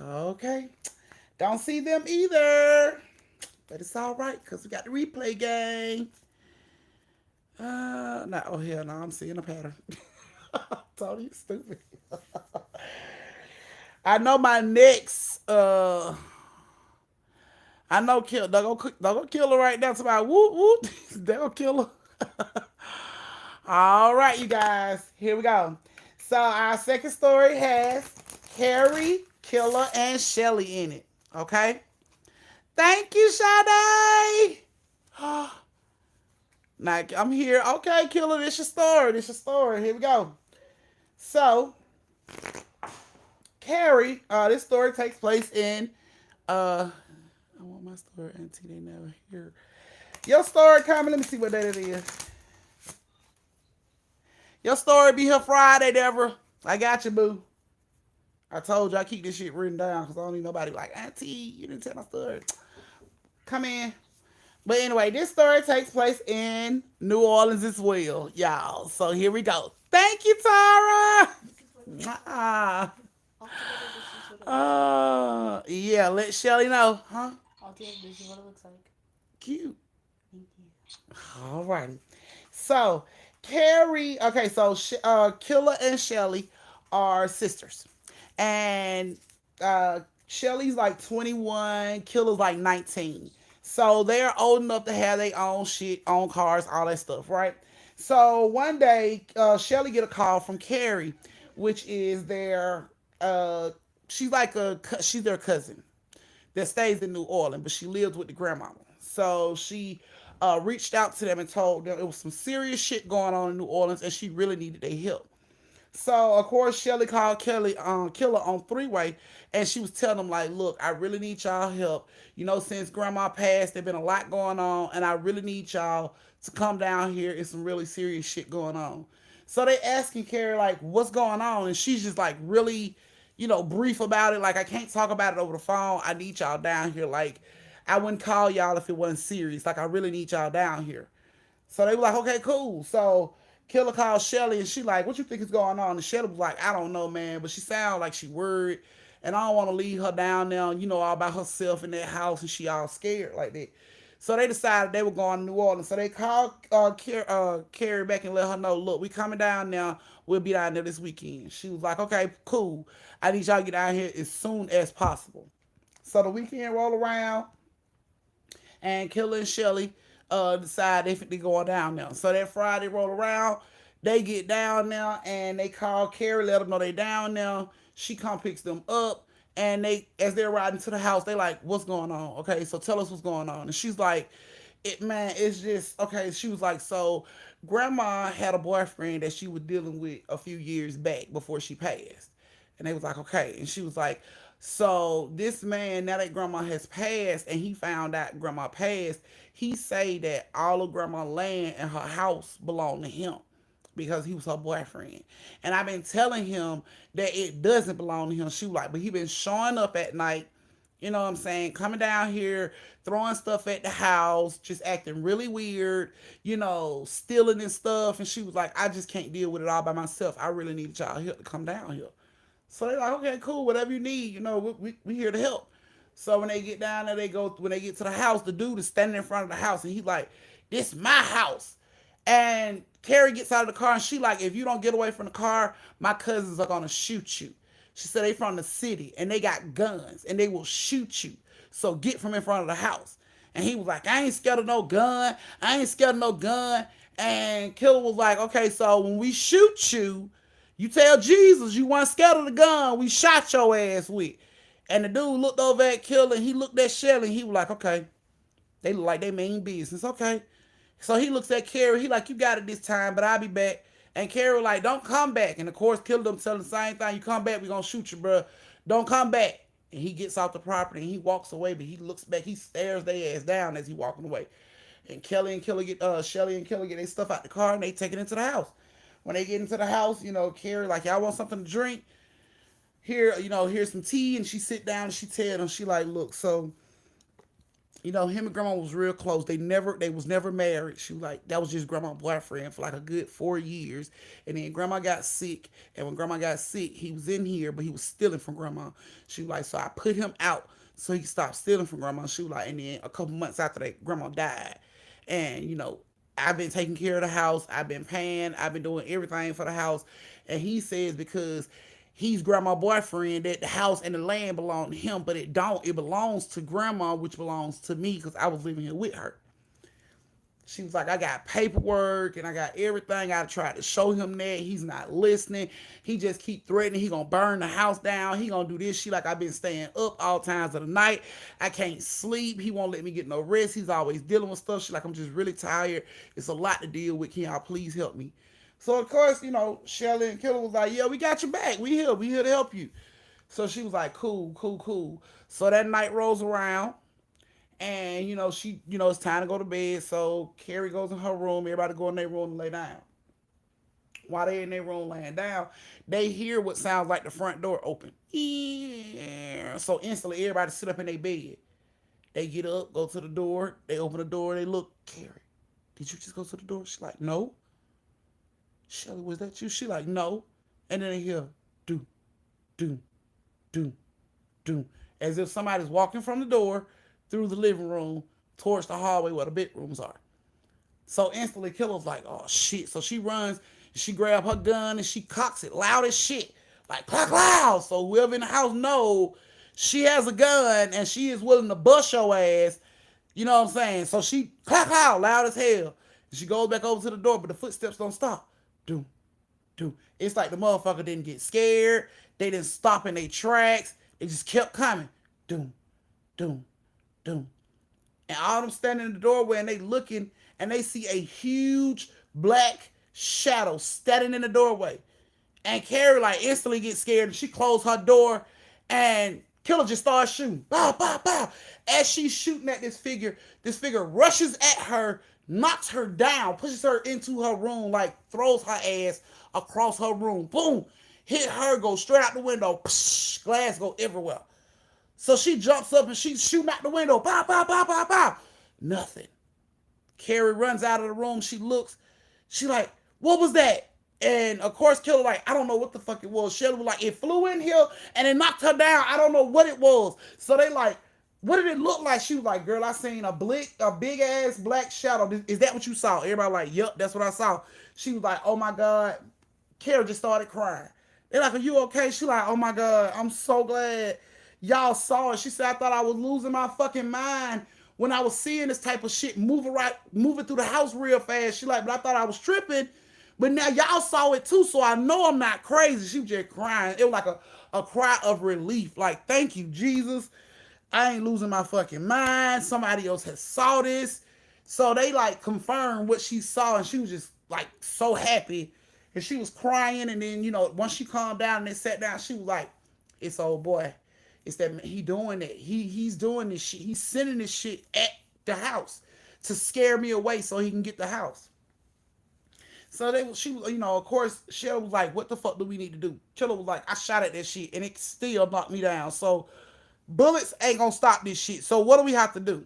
Okay. Don't see them either. But it's all right because we got the replay game. No, oh hell no, I'm seeing a pattern. Told you stupid. I know my next I know kill they're gonna kill her right now. Somebody whoop whoop. They're gonna kill her. All right, you guys, here we go. So our second story has Harry, Killer, and Shelly in it. Okay. Thank you, Sade. Now I'm here. Okay, Killer, this your story. This your story. Here we go. So, Carrie, this story takes place in I want my story, Auntie. They never hear. Your story coming. Let me see what day it is. Your story be here Friday, Deborah. I got you, boo. I told you I keep this shit written down because I don't need nobody like, Auntie, you didn't tell my story. Come in. But anyway, this story takes place in New Orleans as well, y'all. So here we go. Thank you, Tara. Yeah, let Shelly know, huh? I'll take this is what it looks like. Cute. Thank you. Alrighty. So, Carrie, okay, so Killer and Shelly are sisters. And Shelly's like 21, Killer's like 19. So they're old enough to have their own shit, own cars, all that stuff, right? So one day, Shelly get a call from Carrie, which is their she's their cousin that stays in New Orleans, but she lives with the grandmama. So she reached out to them and told them it was some serious shit going on in New Orleans and she really needed their help. So of course Shelly called Killer on three way, and she was telling them like, look, I really need y'all help. Since Grandma passed, there been a lot going on, and I really need y'all to come down here. It's some really serious shit going on. So they asking Carrie like, what's going on, and she's just like really, brief about it. Like, I can't talk about it over the phone. I need y'all down here. Like, I wouldn't call y'all if it wasn't serious. Like, I really need y'all down here. So they were like, okay, cool. So Killer called Shelly and she like, what you think is going on? And Shelly was like, I don't know, man. But she sounded like she worried. And I don't want to leave her down there, all by herself in that house and she all scared like that. So they decided they were going to New Orleans. So they called Carrie back and let her know, look, we coming down now. We'll be down there this weekend. She was like, okay, cool. I need y'all to get down here as soon as possible. So the weekend rolled around and Killer and Shelly decide they going down there. So that Friday roll around, they get down there and they call Carrie, let them know they down there. She come picks them up, and as they're riding to the house, they like, what's going on? Okay, so tell us what's going on. And she's like, it's just okay. She was like, so Grandma had a boyfriend that she was dealing with a few years back before she passed. And they was like, okay. And she was like, so this man, now that Grandma has passed and he found out Grandma passed, he say that all of Grandma land and her house belong to him because he was her boyfriend. And I've been telling him that it doesn't belong to him. She was like, but he been showing up at night, you know what I'm saying, coming down here, throwing stuff at the house, just acting really weird, stealing and stuff. And she was like, I just can't deal with it all by myself. I really need y'all here to come down here. So they're like, okay, cool, whatever you need, we here to help. So when they get down there, when they get to the house, the dude is standing in front of the house and he's like, this my house. And Carrie gets out of the car and she like, if you don't get away from the car, my cousins are gonna shoot you. She said they from the city and they got guns and they will shoot you. So get from in front of the house. And he was like, I ain't scared of no gun. I ain't scared of no gun. And Killer was like, okay, so when we shoot you, you tell Jesus you weren't scared of the gun we shot your ass with. And the dude looked over at Killer and he looked at Shelly and he was like, okay, they look like they mean business. Okay. So he looks at Carrie. He like, you got it this time, but I'll be back. And Carrie was like, don't come back. And of course, Killer them telling the same thing. You come back, we gonna shoot you, bro. Don't come back. And he gets off the property and he walks away, but he looks back. He stares their ass down as he walking away. And Shelly and Killer get their stuff out the car and they take it into the house. When they get into the house, Carrie like, y'all want something to drink? Here, here's some tea. And she sit down and she tell them, she like, look, so him and Grandma was real close. They was never married. She was like, that was just Grandma's boyfriend for like a good 4 years. And then Grandma got sick. And when Grandma got sick, he was in here, but he was stealing from Grandma. She was like, so I put him out so he could stop stealing from Grandma. She was like, and then a couple months after that, Grandma died. And, I've been taking care of the house. I've been paying. I've been doing everything for the house. And he says because he's Grandma's boyfriend that the house and the land belong to him, but it don't. It belongs to Grandma, which belongs to me because I was living here with her. She was like, I got paperwork and I got everything. I tried to show him that. He's not listening. He just keep threatening. He gonna burn the house down. He gonna do this. She like, I've been staying up all times of the night. I can't sleep. He won't let me get no rest. He's always dealing with stuff. She like, I'm just really tired. It's a lot to deal with. Can y'all please help me? So of course, Shelly and Killer was like, yeah, we got your back. We here to help you. So she was like, cool, cool, cool. So that night rolls around. And it's time to go to bed. So Carrie goes in her room. Everybody go in their room and lay down. While they in their room laying down, they hear what sounds like the front door open. Yeah. So instantly, everybody sit up in their bed. They get up, go to the door. They open the door. They look. Carrie, did you just go to the door? She's like, no. Shelly, was that you? She like, no. And then they hear, do, do, do, do, as if somebody's walking from the door through the living room towards the hallway where the bedrooms are. So instantly Killer's like, oh shit. So she runs, she grabs her gun and she cocks it loud as shit. Like clack loud. So whoever in the house know she has a gun and she is willing to bust your ass. You know what I'm saying? So she clack loud as hell. And she goes back over to the door, but the footsteps don't stop. Doom, doom. It's like the motherfucker didn't get scared. They didn't stop in their tracks. They just kept coming. Doom, doom, doom. And all them standing in the doorway and they looking and they see a huge black shadow standing in the doorway. And Carrie like instantly gets scared and she closed her door and Killer just starts shooting. Bow, bow, bow. As she's shooting at this figure rushes at her, knocks her down, pushes her into her room, like throws her ass across her room. Boom. Hit her, go straight out the window. Psh, glass go everywhere. So she jumps up and she's shooting out the window. Bow, bow, bow, bow, bow. Nothing. Carrie runs out of the room. She looks. She like, what was that? And of course, Killer like, I don't know what the fuck it was. Shelly was like, it flew in here and it knocked her down. I don't know what it was. So they like, what did it look like? She was like, girl, I seen a big ass black shadow. Is that what you saw? Everybody like, yep, that's what I saw. She was like, oh my God. Carrie just started crying. They're like, are you okay? She like, oh my God, I'm so glad y'all saw it. She said, I thought I was losing my fucking mind when I was seeing this type of shit moving through the house real fast. She like, but I thought I was tripping. But now y'all saw it too, so I know I'm not crazy. She was just crying. It was like a cry of relief. Like, thank you, Jesus. I ain't losing my fucking mind. Somebody else has saw this. So they like confirmed what she saw, and she was just like so happy. And she was crying, and then, once she calmed down and they sat down, she was like, it's old boy. It's that he doing it. He's doing this shit. He's sending this shit at the house to scare me away so he can get the house. So of course, Shell was like, what the fuck do we need to do? Chilla was like, I shot at that shit and it still knocked me down. So bullets ain't gonna stop this shit. So what do we have to do?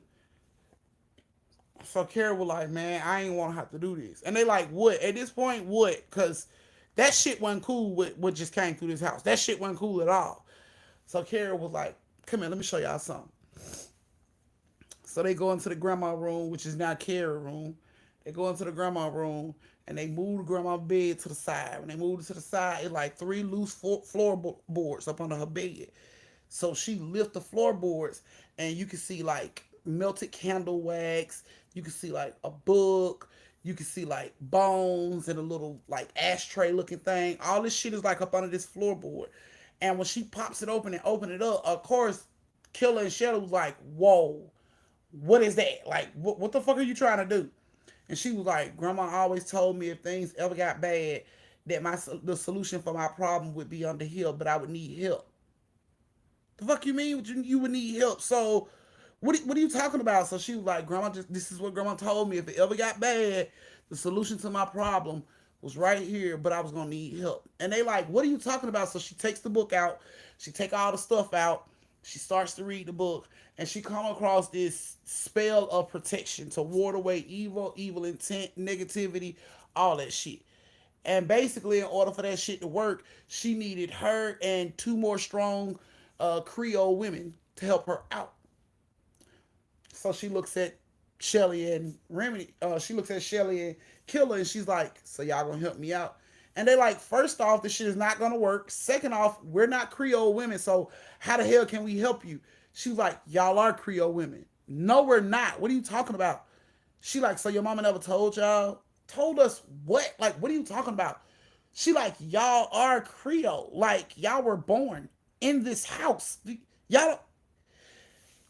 So Carrie was like, man, I ain't want to have to do this. And they like, what? At this point, what? Because that shit wasn't cool with what just came through this house. That shit wasn't cool at all. So Carrie was like, come here, let me show y'all something. So they go into the grandma room, which is now Carrie's room. They go into the grandma room and they move the grandma bed to the side. When they moved it to the side, it's like 3 loose floorboards up under her bed. So she lift the floorboards and you can see like melted candle wax. You can see like a book. You can see like bones and a little like ashtray looking thing. All this shit is like up under this floorboard. And when she pops it open and open it up, of course, Killer and Shelly was like, whoa, what is that? Like, what the fuck are you trying to do? And she was like, Grandma always told me if things ever got bad, that the solution for my problem would be under here, but I would need help. The fuck you mean you would need help? So what are you talking about? So she was like, Grandma, this is what Grandma told me. If it ever got bad, the solution to my problem was right here, but I was gonna need help. And they like, what are you talking about? So she takes the book out, she take all the stuff out, she starts to read the book, and she come across this spell of protection to ward away evil intent, negativity, all that shit. And basically, in order for that shit to work, she needed her and 2 more strong Creole women to help her out. So she looks at Shelly and Remedy. She looks at Shelly and Killer, and she's like, so y'all gonna help me out? And they like, first off, this shit is not gonna work. Second off, we're not Creole women, so how the hell can we help you? She was like, y'all are Creole women. No, we're not. What are you talking about? She like, so your mama never told y'all? Told us what? Like, what are you talking about? She like, y'all are Creole. Like, y'all were born in this house. Y'all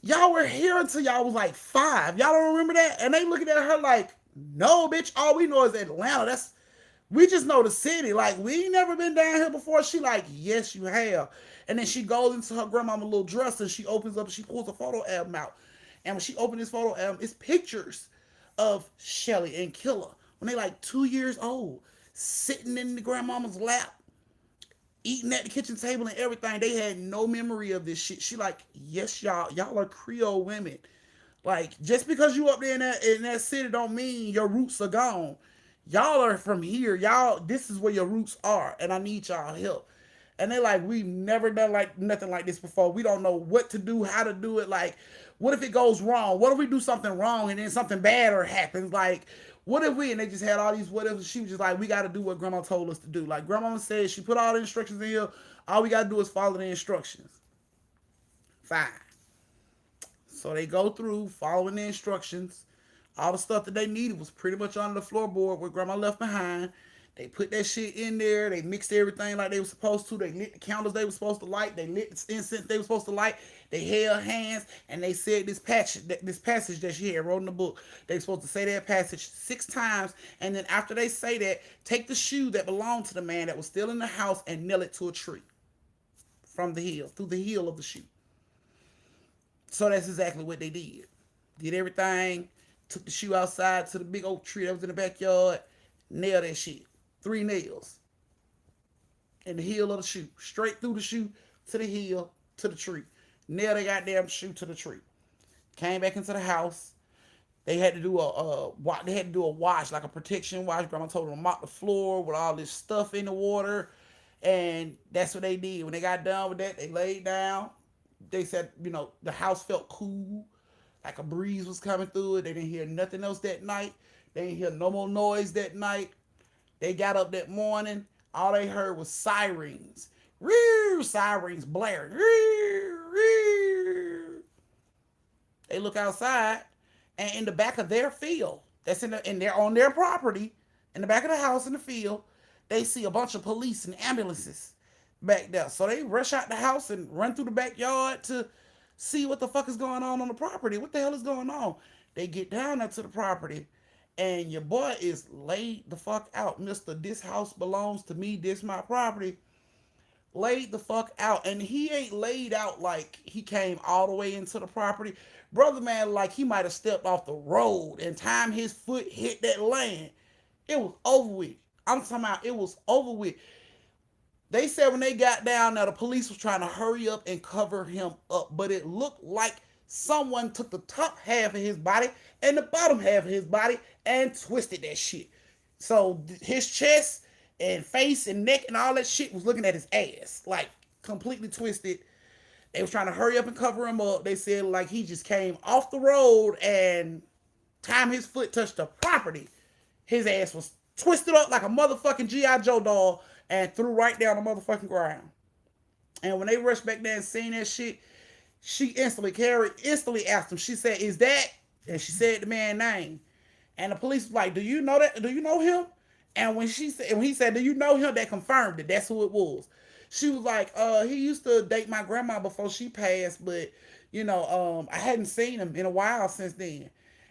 y'all were here until y'all was like 5. Y'all don't remember that? And they looking at her like, no, bitch, all we know is Atlanta. We just know the city. Like, we ain't never been down here before. She like, yes, you have. And then she goes into her grandmama's little dresser. She opens up and she pulls a photo album out. And when she opened this photo album, it's pictures of Shelly and Killer when they like 2 years old, sitting in the grandmama's lap, eating at the kitchen table and everything. They had no memory of this shit. She like, yes, y'all are Creole women. Like, just because you up there in that city don't mean your roots are gone. Y'all are from here. Y'all, this is where your roots are, and I need y'all help. And they like, we've never done like nothing like this before. We don't know what to do, how to do it. Like, what if it goes wrong? What if we do something wrong and then something bad or happens? Like, what if we, and they just had all these what ifs. She was just like, we got to do what Grandma told us to do. Like, Grandma said, she put all the instructions in here. All we got to do is follow the instructions. Fine. So they go through following the instructions. All the stuff that they needed was pretty much on the floorboard where Grandma left behind. They put that shit in there. They mixed everything like they were supposed to. They lit the candles they were supposed to light. They lit the incense they were supposed to light. They held hands and they said this passage that she had wrote in the book. They were supposed to say that passage 6 times, and then after they say that, take the shoe that belonged to the man that was still in the house and nail it to a tree from the heel, through the heel of the shoe. So that's exactly what they did. Did everything, took the shoe outside to the big oak tree that was in the backyard, nailed that shit. 3 nails in the heel of the shoe, straight through the shoe to the heel to the tree. Nailed the goddamn shoe to the tree. Came back into the house. They had to do a wash, like a protection wash. Grandma told them to mop the floor with all this stuff in the water, and that's what they did. When they got done with that, they laid down. They said, the house felt cool, like a breeze was coming through it. They didn't hear nothing else that night. They didn't hear no more noise that night. They got up that morning. All they heard was sirens. Sirens blaring. They look outside, and in the back of their field, and they're on their property, in the back of the house in the field, they see a bunch of police and ambulances back there. So they rush out the house and run through the backyard to see what the fuck is going on the property. What the hell is going on? They get down there to the property, and your boy is laid the fuck out. Mr. This house belongs to me. This my property. Laid the fuck out. And he ain't laid out like he came all the way into the property. Brother man, like he might have stepped off the road and time his foot hit that land. It was over with. I'm talking about it was over with. They said when they got down there, the police was trying to hurry up and cover him up. But it looked like someone took the top half of his body and the bottom half of his body and twisted that shit. So his chest and face and neck and all that shit was looking at his ass. Like, completely twisted. They was trying to hurry up and cover him up. They said, like, he just came off the road and time his foot touched the property, his ass was twisted up like a motherfucking G.I. Joe doll and threw right down the motherfucking ground. And when they rushed back there and seen that shit, she instantly asked him. She said, "Is that?" And she said the man's name. And the police was like, "Do you know that? Do you know him?" And when he said, "Do you know him?" They confirmed it. That's who it was. She was like, he used to date my grandma before she passed, but I hadn't seen him in a while since then.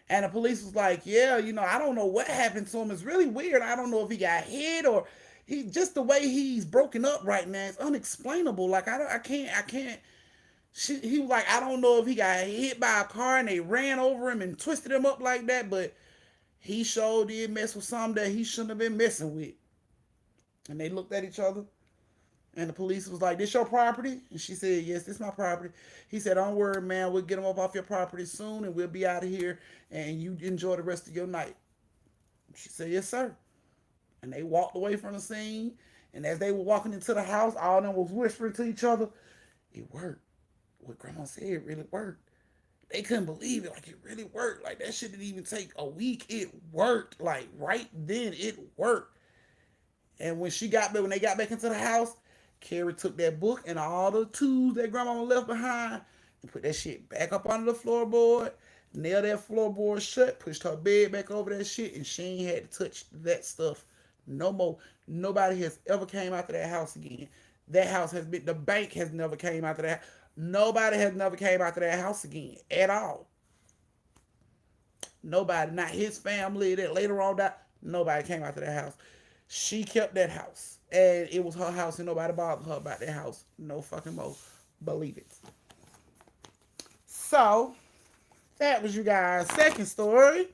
And the police was like, "Yeah, I don't know what happened to him. It's really weird. I don't know if he got hit or he just the way he's broken up right now. It's unexplainable. Like I can't." He was like, "I don't know if he got hit by a car and they ran over him and twisted him up like that, but he sure did mess with something that he shouldn't have been messing with." And they looked at each other. And the police was like, "This your property?" And she said, "Yes, this is my property." He said, "Don't worry, man. We'll get him up off your property soon and we'll be out of here and you enjoy the rest of your night." She said, "Yes, sir." And they walked away from the scene. And as they were walking into the house, all of them was whispering to each other, "It worked. What grandma said really worked." They couldn't believe it. Like, it really worked. Like, that shit didn't even take a week. It worked. Like, right then, it worked. And when they got back into the house, Carrie took that book and all the tools that grandma left behind and put that shit back up under the floorboard, nailed that floorboard shut, pushed her bed back over that shit, and she ain't had to touch that stuff no more. Nobody has ever came out to that house again. That house the bank has never came out to that. Nobody has never came out to that house again at all. Nobody, not his family that later on died. Nobody came out to that house. She kept that house. And it was her house and nobody bothered her about that house. No fucking more. Believe it. So, that was you guys' second story.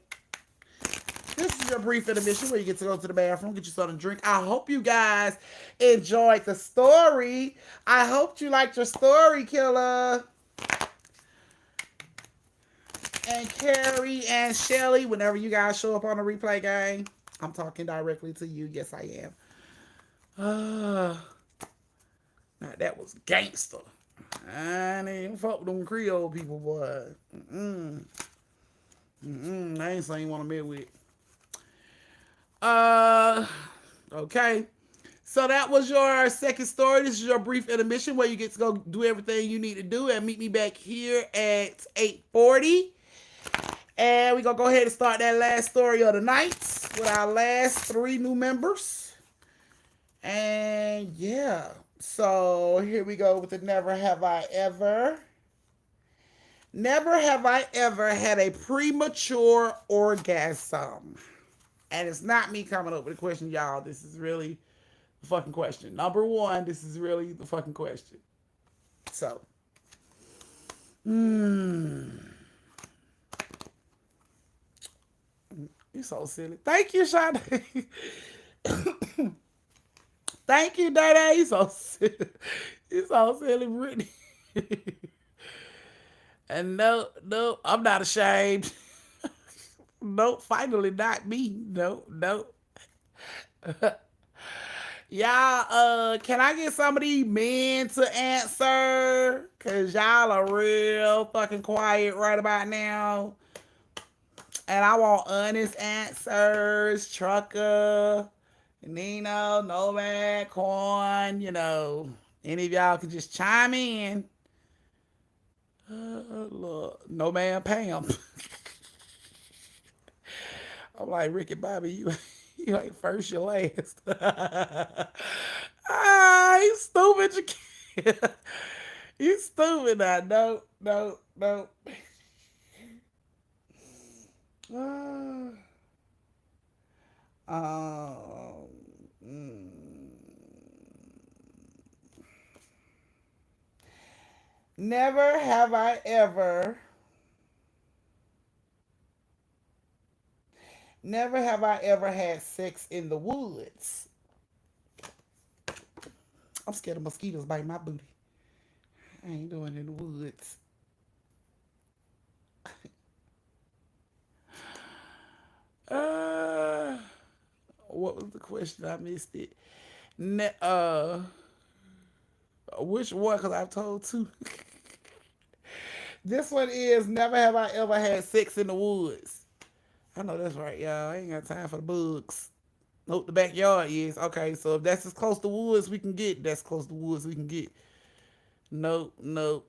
This is your brief intermission where you get to go to the bathroom, get you something to drink. I hope you guys enjoyed the story. I hope you liked your story, Killer. And Carrie and Shelly, whenever you guys show up on the replay game, I'm talking directly to you. Yes, I am. Now that was gangster. I ain't even fuck with them Creole people, boy. I ain't something you want to meet with. Okay. So that was your second story. This is your brief intermission where you get to go do everything you need to do and meet me back here at 8:40. And we're going to go ahead and start that last story of the night with our last 3 new members. And yeah, so here we go with the never have I ever. Never have I ever had a premature orgasm. And it's not me coming up with a question, y'all. This is really the fucking question. Number one, this is really the fucking question. So, mm, you're so silly. Thank you, Sade. Thank you, Daddy. You so silly. You so silly, Brittany. And no, no, I'm not ashamed. Nope, finally not me. Nope, nope. Y'all, can I get some of these men to answer? Cause y'all are real fucking quiet right about now. And I want honest answers. Trucker, Nino, Nomad, Corn, any of y'all can just chime in. Look, no man Pam. I'm like Ricky Bobby, you ain't first, you last. You stupid. You stupid now. No, no, no. Uh, um, mm. Never have I ever. Never have I ever had sex in the woods. I'm scared of mosquitoes biting my booty. I ain't doing it in the woods. uh, what was the question? I missed it. Which one? Because I've told two. This one is never have I ever had sex in the woods. I know that's right, y'all. I ain't got time for the bugs. Nope, the backyard is. Okay, so if that's as close to woods we can get, that's close to woods we can get. Nope, nope.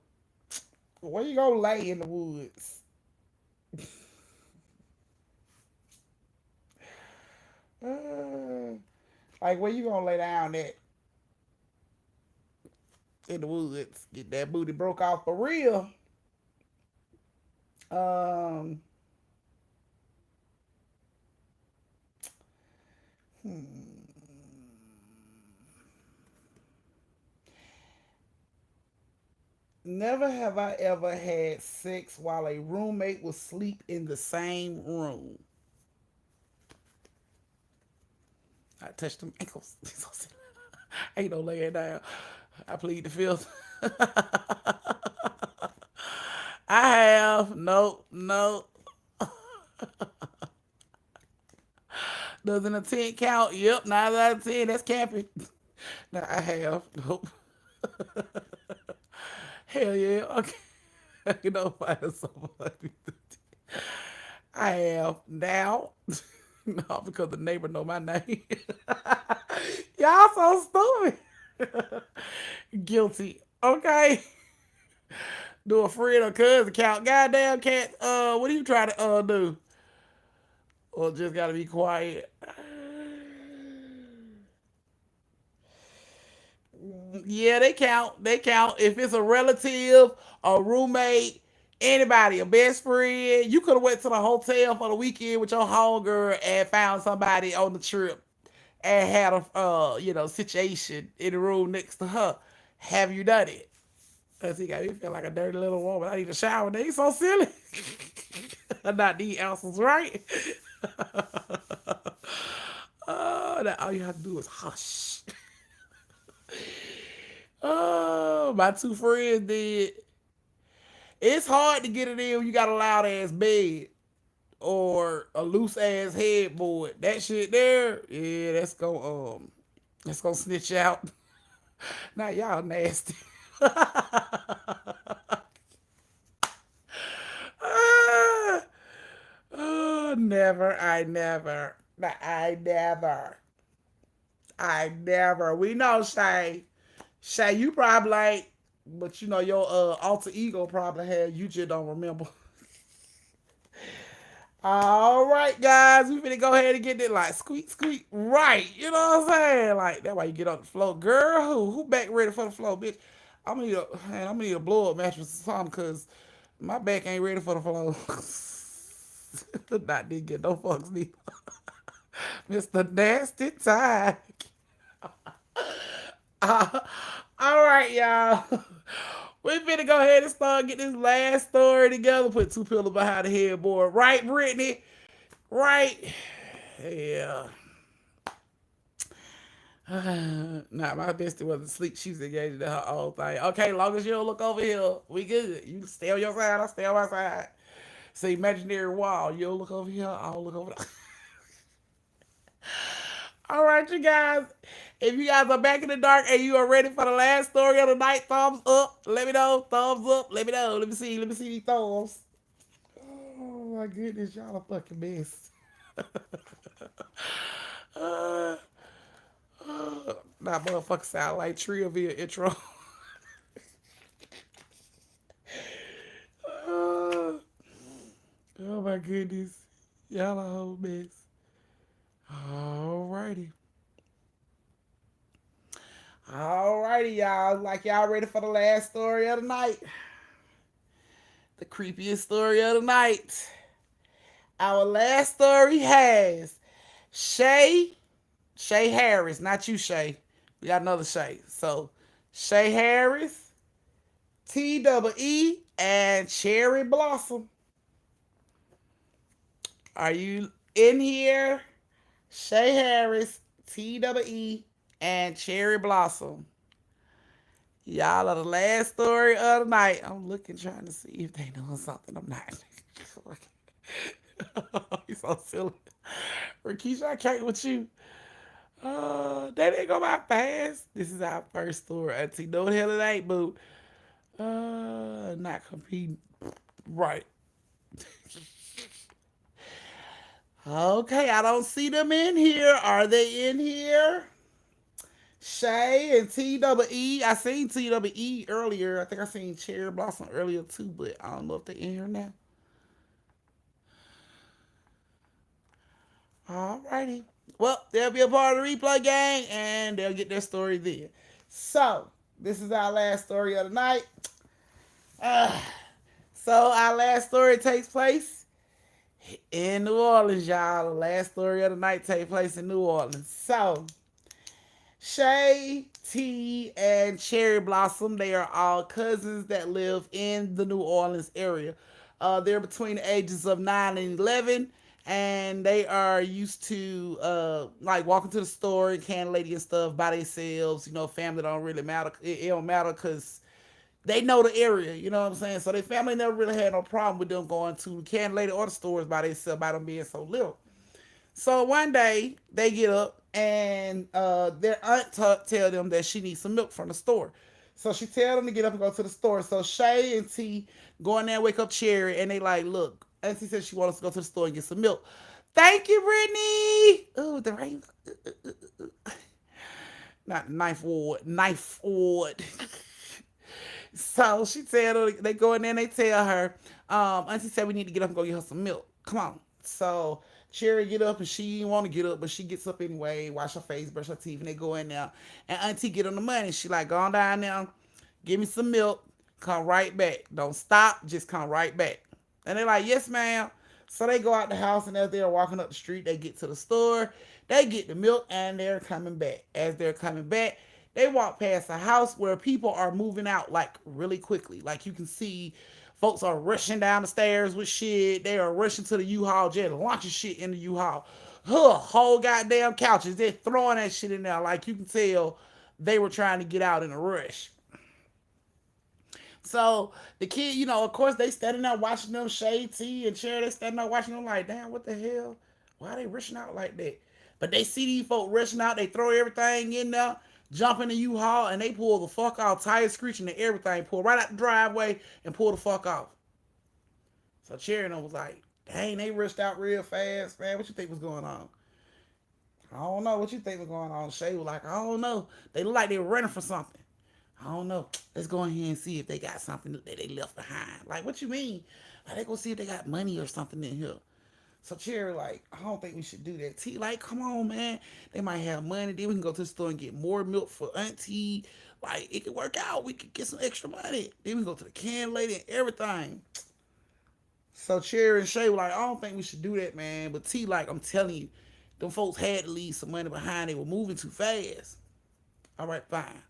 Where you gonna lay in the woods? Like where you gonna lay down at in the woods? Get that booty broke off for real. Um. Hmm. Never have I ever had sex while a roommate was asleep in the same room. I touched them ankles. Ain't no laying down. I plead the fifth. I have. Nope, nope. Doesn't a 10 count? Yep, 9 out of 10. That's camping. No, I have. Nope. Hell yeah. Okay. You know, find somebody. I have now. No, because the neighbor know my name. Y'all so stupid. Guilty. Okay. Do a friend or cousin count. Goddamn cat. What are you trying to do? Or just gotta be quiet. Yeah, they count. They count. If it's a relative, a roommate, anybody, a best friend, you could have went to the hotel for the weekend with your homegirl and found somebody on the trip and had a situation in the room next to her. Have you done it? Cause he got me feel like a dirty little woman. I need a shower. They so silly. Not these answers, right? That all you have to do is hush. Oh, my two friends did. It's hard to get it in when you got a loud ass bed or a loose ass headboard. That shit there, yeah, that's gonna snitch out. Now y'all nasty. Oh, never. I never. I never. I never. We know Shay. Shay, you probably like, but your alter ego probably had. You just don't remember. All right, guys, we finna go ahead and get it like squeak, squeak, right. You know what I'm saying? Like that's why you get on the floor, girl. Who back ready for the floor, bitch? I'm gonna need a blow up mattress or something, cause my back ain't ready for the floor. Not didn't get no fucks, neither. Mr. Nasty Tag. Uh, all right, y'all. We finna go ahead and start get this last story together. Put two pillows behind the headboard, right, Brittany? Right? Yeah. Nah, my bestie wasn't asleep. She was engaged in her own thing. Okay, long as you don't look over here, we good. You stay on your side, I stay on my side. Say imaginary wall. You don't look over here, I'll look over there. All right, you guys. If you guys are back in the dark and you are ready for the last story of the night, thumbs up. Let me know. Thumbs up. Let me know. Let me see. Let me see these thumbs. Oh my goodness, y'all a fucking mess. uh, that motherfucker sound like Trivia intro. uh, oh my goodness. Y'all a whole mess. Alrighty. Alrighty, y'all. Like y'all ready for the last story of the night? The creepiest story of the night. Our last story has Shay, Shay Harris, not you, Shay. We got another Shay. So Shay Harris, TWE, and Cherry Blossom. Are you in here? Shay Harris, TWE, and Cherry Blossom. Y'all are the last story of the night. I'm looking, trying to see if they know something. I'm not. He's so silly. Rakisha, I can't with you. That didn't go by fast. This is our first story. Auntie, no the hell it ain't, boo. Not competing. Right. Okay, I don't see them in here. Are they in here? Shay and TWE. I seen TWE earlier. I think I seen Cherry Blossom earlier too, but I don't know if they're in here now. Alrighty. Well, they'll be a part of the replay gang and they'll get their story then. So, this is our last story of the night. Uh, so, our last story takes place in New Orleans, y'all. The last story of the night takes place in New Orleans. So, Shay, T, and Cherry Blossom, they are all cousins that live in the New Orleans area. They're between the ages of 9 and 11, and they are used to like walking to the store and candy lady and stuff by themselves. You know, family don't really matter. It don't matter because they know the area. You know what I'm saying? So their family never really had no problem with them going to candy lady or the stores by themselves by them being so little. So one day they get up and their aunt tell them that she needs some milk from the store. So she tell them to get up and go to the store. So Shay and T go in there and wake up Cherry and they like, look, Auntie said she wants us to go to the store and get some milk. Thank you, Brittany. Oh, the rain. Not knife ward. Knife ward. So she tell her, they go in there and they tell her, Auntie said we need to get up and go get her some milk. Come on. So Cherry get up and she didn't want to get up, but she gets up anyway, wash her face, brush her teeth, and they go in there. And Auntie get on the money. She like, go on down there, give me some milk, come right back. Don't stop, just come right back. And they're like, yes, ma'am. So they go out the house, and as they're walking up the street, they get to the store. They get the milk, and they're coming back. As they're coming back, they walk past a house where people are moving out like really quickly. Like you can see folks are rushing down the stairs with shit. They are rushing to the U-Haul, just launching shit in the U-Haul. Whole goddamn couches. They're throwing that shit in there. Like you can tell they were trying to get out in a rush. So the kid, you know, of course they standing there watching them Shade T and Cherry. They standing there watching them like, damn, what the hell? Why are they rushing out like that? But they see these folk rushing out. They throw everything in there, jump in the U-Haul, and they pull the fuck off, tires screeching and everything. Pull right out the driveway and pull the fuck off. So Cherry was like, dang, they rushed out real fast, man. What you think was going on? I don't know. What you think was going on? Shay was like, I don't know. They look like they were running for something. I don't know. Let's go in here and see if they got something that they left behind. Like, what you mean? Like, they go see if they got money or something in here. So Cherry like, I don't think we should do that. T like, come on, man. They might have money. Then we can go to the store and get more milk for Auntie. Like, it could work out. We could get some extra money. Then we go to the can lady and everything. So Cherry and Shay were like, I don't think we should do that, man. But T like, I'm telling you, them folks had to leave some money behind. They were moving too fast. All right, fine.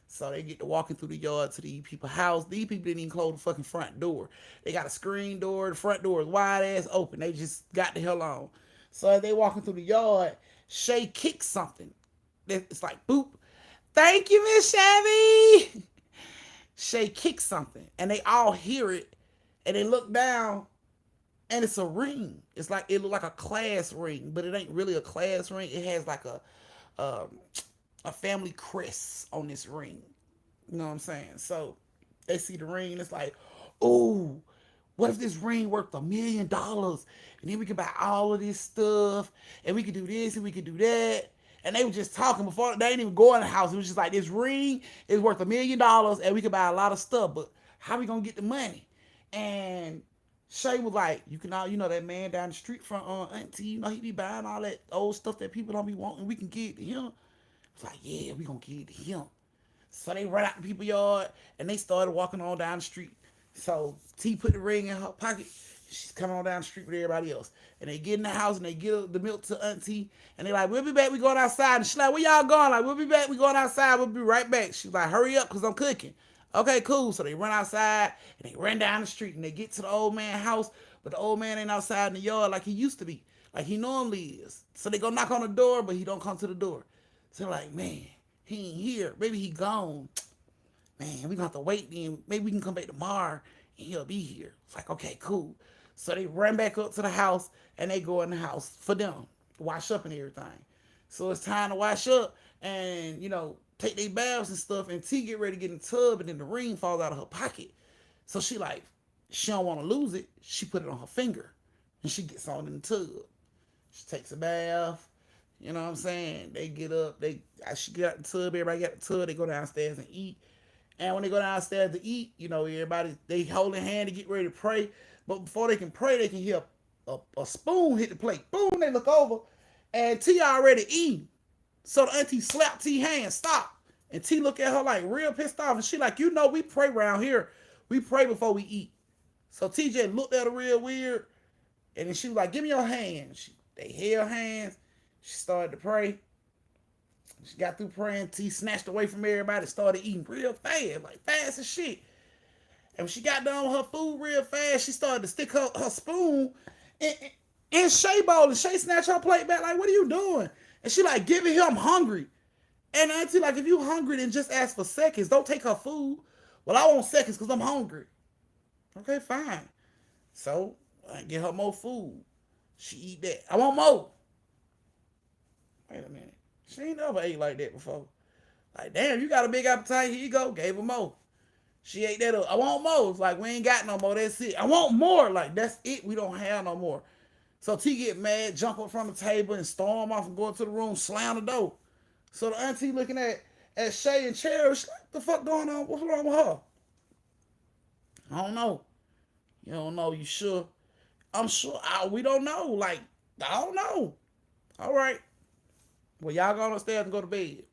So they get to walking through the yard to these people's house. These people didn't even close the fucking front door. They got a screen door. The front door is wide ass open. They just got the hell on. So as they walking through the yard, Shay kicks something. It's like, boop. Thank you, Miss Shabby. Shay kicks something. And they all hear it. And they look down. And it's a ring. It's like, it look like a class ring. But it ain't really a class ring. It has like a family crest on this ring. You know what I'm saying? So they see the ring and it's like, oh, what if this ring worth $1 million? And then we could buy all of this stuff and we could do this and we could do that. And they were just talking before they didn't even go in the house. It was just like, this ring is worth $1 million and we could buy a lot of stuff, but how we gonna get the money? And Shay was like, you can all, you know, that man down the street from Auntie, you know, he be buying all that old stuff that people don't be wanting. We can get it to him. It's like, yeah, we gonna get it to him. So they run out the people's yard and they started walking on down the street. So T put the ring in her pocket. She's coming on down the street with everybody else. And they get in the house and they get the milk to Auntie. And they like, we'll be back. We going outside. And she's like, where y'all going? Like, we'll be back. We going outside. We'll be right back. She's like, hurry up because I'm cooking. Okay, cool. So they run outside and they run down the street and they get to the old man's house. But the old man ain't outside in the yard like he used to be. Like he normally is. So they go knock on the door, but he don't come to the door. So they're like, man, he ain't here. Maybe he gone. Man, we gonna have to wait then. Maybe we can come back tomorrow and he'll be here. It's like, okay, cool. So they run back up to the house and they go in the house for them to wash up and everything. So it's time to wash up and, you know, take their baths and stuff. And T get ready to get in the tub and then the ring falls out of her pocket. So she like, she don't want to lose it. She put it on her finger and she gets on in the tub. She takes a bath. You know what I'm saying? They get up. She get out the tub. Everybody got the tub. They go downstairs and eat. And when they go downstairs to eat, you know, everybody, they hold their hand to get ready to pray. But before they can pray, they can hear a spoon hit the plate. Boom, they look over. And T already eating. So the auntie slapped T hand, stop. And T look at her like real pissed off. And she like, you know, we pray around here. We pray before we eat. So T just looked at her real weird. And then she was like, give me your hand. They held hands. She started to pray. She got through praying. T snatched away from everybody. Started eating real fast. Like fast as shit. And when she got done with her food real fast, she started to stick her spoon in Shay bowl. And Shay snatched her plate back like, what are you doing? And she like, give it here, I'm hungry. And auntie like, if you hungry, then just ask for seconds. Don't take her food. Well, I want seconds because I'm hungry. Okay, fine. So I get her more food. She eat that. I want more. Wait a minute. She ain't never ate like that before. Like, damn, you got a big appetite. Here you go. Gave her more. She ate that up. I want more. It's like, we ain't got no more. That's it. I want more. Like, that's it. We don't have no more. So T get mad, jump up from the table and storm off and go into the room, slam the door. So the auntie looking at Shay and Cherry, she's like, what the fuck going on? What's wrong with her? I don't know. You don't know. You sure? I'm sure. We don't know. Like, I don't know. All right. Well, y'all go upstairs and go to bed.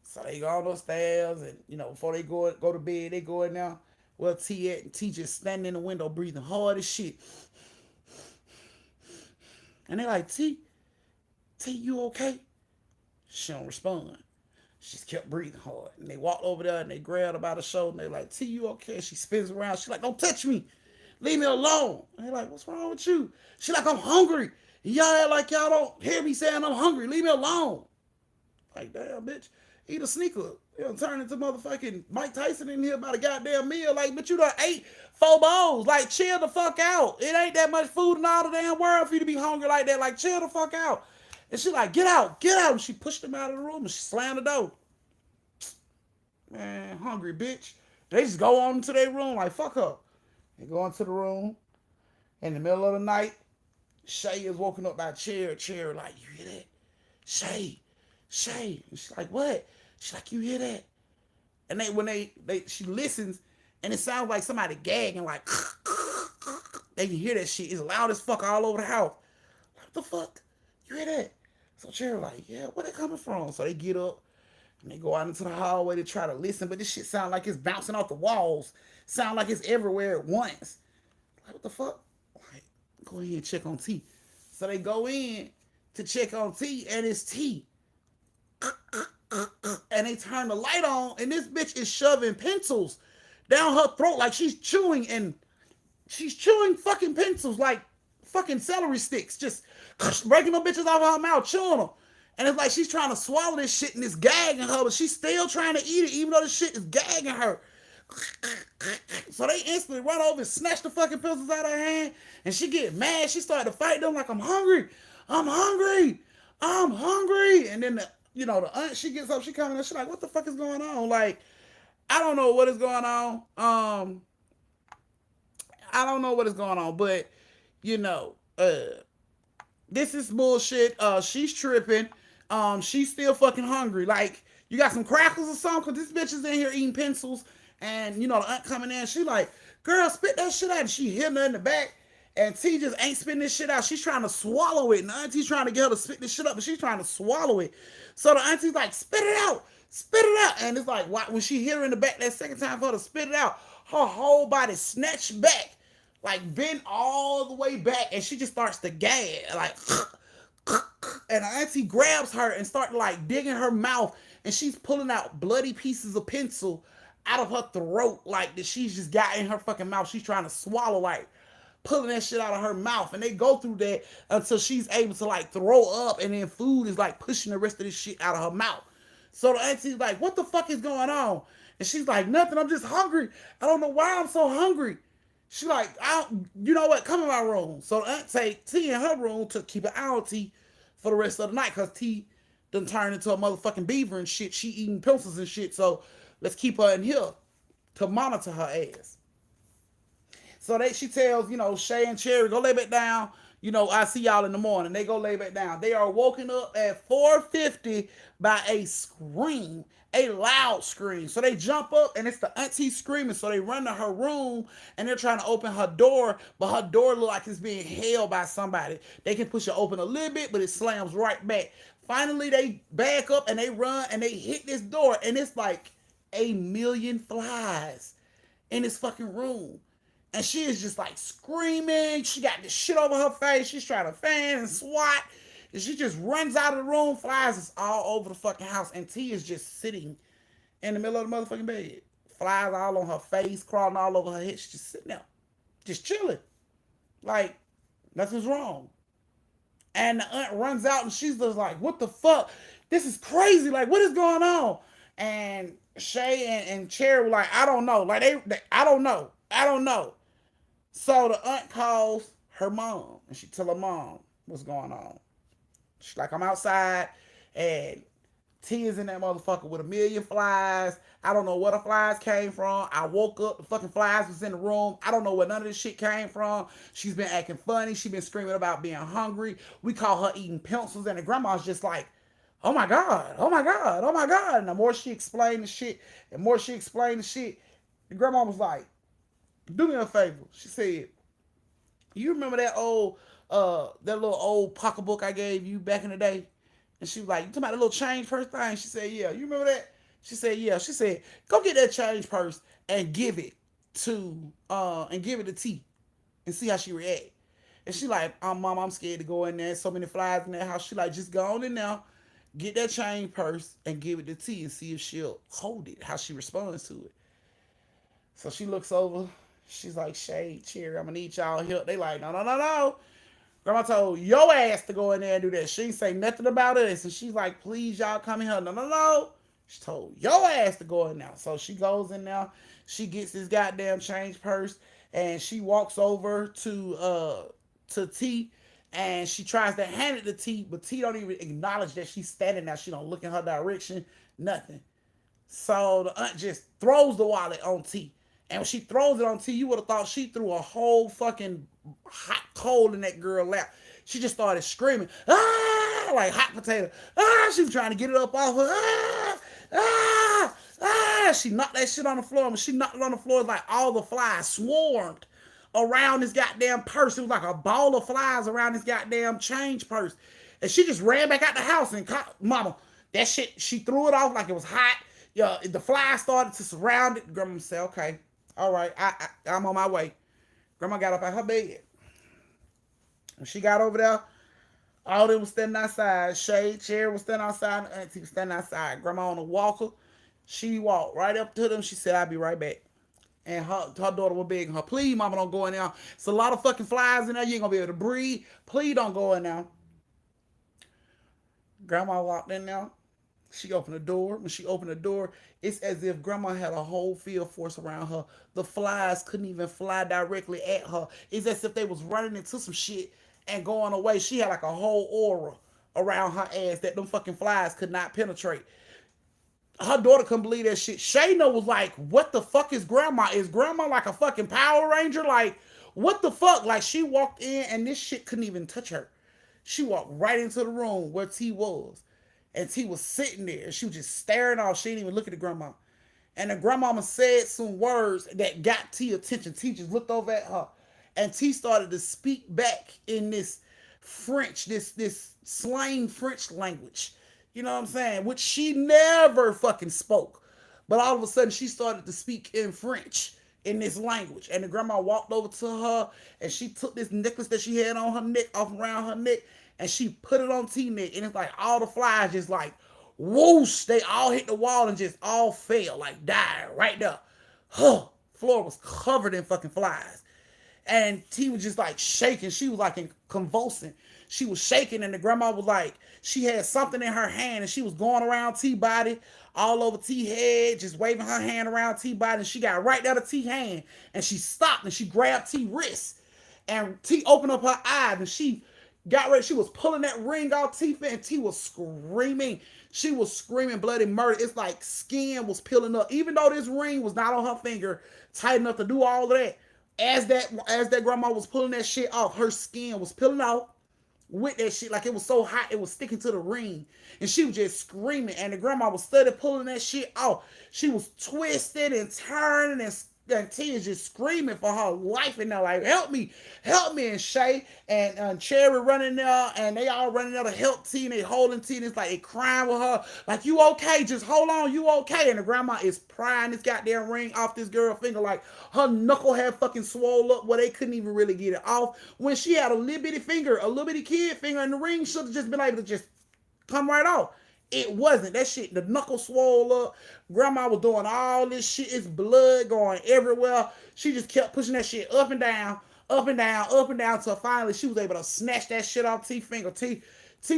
So they go upstairs and, you know, before they go to bed, they go in there. Well, T just standing in the window breathing hard as shit. And they like, T, you okay? She don't respond. She just kept breathing hard. And they walked over there and they grabbed her by the shoulder and they like, T, you okay? She spins around. She like, don't touch me. Leave me alone. And they like, what's wrong with you? She like, I'm hungry. Y'all act like y'all don't hear me saying I'm hungry. Leave me alone. Like, damn, bitch. Eat a sneaker. You know, turn into motherfucking Mike Tyson in here about a goddamn meal. Like, but you done ate 4 bowls. Like, chill the fuck out. It ain't that much food in all the damn world for you to be hungry like that. Like, chill the fuck out. And she like, get out. And she pushed him out of the room and she slammed the door. Man, hungry bitch. They just go on into their room like, fuck her. They go into the room. In the middle of the night, Shay is woken up by Cherry. Cherry like, you hear that? Shay. And she's like, what? She's like, you hear that? And she listens and it sounds like somebody gagging like, They can hear that shit. It's loud as fuck all over the house. What the fuck? You hear that? So Cherry like, yeah, where they coming from? So they get up and they go out into the hallway to try to listen, but this shit sound like it's bouncing off the walls. Sound like it's everywhere at once. Like, what the fuck? Like, go ahead and check on T. So they go in to check on T, and it's T. And they turn the light on, and this bitch is shoving pencils down her throat like she's chewing, and she's chewing fucking pencils like fucking celery sticks, just breaking them bitches off of her mouth, chewing them. And it's like she's trying to swallow this shit and it's gagging her, but she's still trying to eat it, even though the shit is gagging her. So they instantly run over and snatch the fucking pencils out of her hand, and she get mad. She started to fight them like, I'm hungry, I'm hungry, I'm hungry. And then the aunt, she gets up, she coming in, she like, what the fuck is going on? Like, I don't know what is going on. I don't know what is going on, but you know, this is bullshit. She's tripping. She's still fucking hungry. Like, you got some crackers or something? Cause this bitch is in here eating pencils, and the aunt coming in. She like, girl, spit that shit out. And she hitting her in the back, and T just ain't spitting this shit out. She's trying to swallow it, and the auntie's trying to get her to spit this shit up, but she's trying to swallow it. So the auntie's like, spit it out, spit it out. And it's like, when she hit her in the back that second time for her to spit it out, her whole body snatched back, like bent all the way back, and she just starts to gag, like, and her auntie grabs her and starts like digging her mouth, and she's pulling out bloody pieces of pencil out of her throat, like that she's just got in her fucking mouth. She's trying to swallow, like pulling that shit out of her mouth, and they go through that until she's able to like throw up, and then food is like pushing the rest of this shit out of her mouth. So the auntie's like, what the fuck is going on? And she's like, nothing, I'm just hungry. I don't know why I'm so hungry. She like, you know what? Come in my room. So the aunt take T in her room to keep an eye on T for the rest of the night, because T done turned into a motherfucking beaver and shit. She eating pencils and shit. So let's keep her in here to monitor her ass. So she tells, Shay and Cherry, go lay back down. I see y'all in the morning. They go lay back down. They are woken up at 4:50 by a scream, a loud scream. So they jump up, and it's the auntie screaming. So they run to her room, and they're trying to open her door, but her door looks like it's being held by somebody. They can push it open a little bit, but it slams right back. Finally, they back up, and they run, and they hit this door, and it's like 1,000,000 flies in this fucking room. And she is just like screaming. She got this shit over her face. She's trying to fan and swat. And she just runs out of the room. Flies is all over the fucking house. And T is just sitting in the middle of the motherfucking bed. Flies all on her face, crawling all over her head. She's just sitting there, just chilling. Like, nothing's wrong. And the aunt runs out, and she's just like, what the fuck? This is crazy. Like, what is going on? And Shay and Cherry were like, I don't know. Like, I don't know. I don't know. So the aunt calls her mom, and she tell her mom what's going on. She's like, I'm outside, and T is in that motherfucker with 1,000,000 flies. I don't know where the flies came from. I woke up, the fucking flies was in the room. I don't know where none of this shit came from. She's been acting funny. She's been screaming about being hungry. We call her eating pencils, and the grandma's just like, oh my God, oh my God, oh my God. And the more she explained the shit, the grandma was like, do me a favor. She said, you remember that little old pocketbook I gave you back in the day? And she was like, you talking about the little change purse thing? She said, yeah. You remember that? She said, yeah. She said, go get that change purse and give it to T and see how she react. And she like, mom, I'm scared to go in there. So many flies in that house. She like, just go on in there, get that change purse and give it to T and see if she'll hold it, how she responds to it. So she looks over. She's like, Shay, Cherry, I'm gonna need y'all help. They like, no. Grandma told your ass to go in there and do that. She ain't say nothing about us. And she's like, please, y'all come in here. No. She told your ass to go in there. So she goes in there. She gets this goddamn change purse, and she walks over to T, and she tries to hand it to T, but T don't even acknowledge that she's standing there. She don't look in her direction, nothing. So the aunt just throws the wallet on T. And when she throws it on T, you would have thought she threw a whole fucking hot coal in that girl's lap. She just started screaming, ah, like hot potato. Ah, she was trying to get it up off her. Ah. She knocked that shit on the floor. When she knocked it on the floor, like all the flies swarmed around this goddamn purse. It was like a ball of flies around this goddamn change purse. And she just ran back out the house and caught mama. That shit, she threw it off like it was hot. Yeah, the flies started to surround it. Grandma said, okay, all right, I'm on my way. Grandma got up out her bed. When she got over there, all them was standing outside. Shade, Cherry was standing outside, and Auntie was standing outside. Grandma on a walker. She walked right up to them. She said, I'll be right back. And her daughter was begging her, please, mama, don't go in there. It's a lot of fucking flies in there. You ain't gonna be able to breathe. Please don't go in there. Grandma walked in there. She opened the door. When she opened the door, it's as if grandma had a whole field force around her. The flies couldn't even fly directly at her. It's as if they was running into some shit and going away. She had like a whole aura around her ass that them fucking flies could not penetrate. Her daughter couldn't believe that shit. Shayna was like, what the fuck is grandma? Is grandma like a fucking Power Ranger? Like, what the fuck? Like, she walked in and this shit couldn't even touch her. She walked right into the room where T was. And T was sitting there. She was just staring off. She didn't even look at the grandma. And the grandmama said some words that got T attention. T just looked over at her. And T started to speak back in this French, this slang French language. You know what I'm saying? Which she never fucking spoke. But all of a sudden, she started to speak in French in this language. And the grandma walked over to her and she took this necklace that she had on her neck, off around her neck, and she put it on T neck. And it's like all the flies just like whoosh, they all hit the wall and just all fell, like died right there. Huh. Floor was covered in fucking flies. And T was just like shaking. She was like convulsing. She was shaking, and the grandma was like, she had something in her hand, and she was going around T body, all over T head, just waving her hand around T body, and she got right down to T hand, and she stopped, and she grabbed T wrist, and T opened up her eyes, and she got ready. She was pulling that ring off T, and T was screaming. She was screaming bloody murder. It's like skin was peeling up, even though this ring was not on her finger tight enough to do all of that. As that grandma was pulling that shit off, her skin was peeling out with that shit. Like it was so hot, it was sticking to the ring. And she was just screaming. And the grandma was steady pulling that shit off. She was twisted and turning and T is just screaming for her life. And they're like, help me. And Shay and Cherry running there. And they all running there to help T. And they holding T. And it's like they crying with her. Like, you okay? Just hold on. You okay? And the grandma is prying this goddamn ring off this girl's finger. Like her knuckle had fucking swole up where they couldn't even really get it off. When she had a little bitty finger, a little bitty kid finger, and the ring should have just been able to just come right off. It wasn't. That shit, the knuckle swole up. Grandma was doing all this shit. It's blood going everywhere. She just kept pushing that shit up and down, up and down, up and down, till finally she was able to snatch that shit off T's finger. T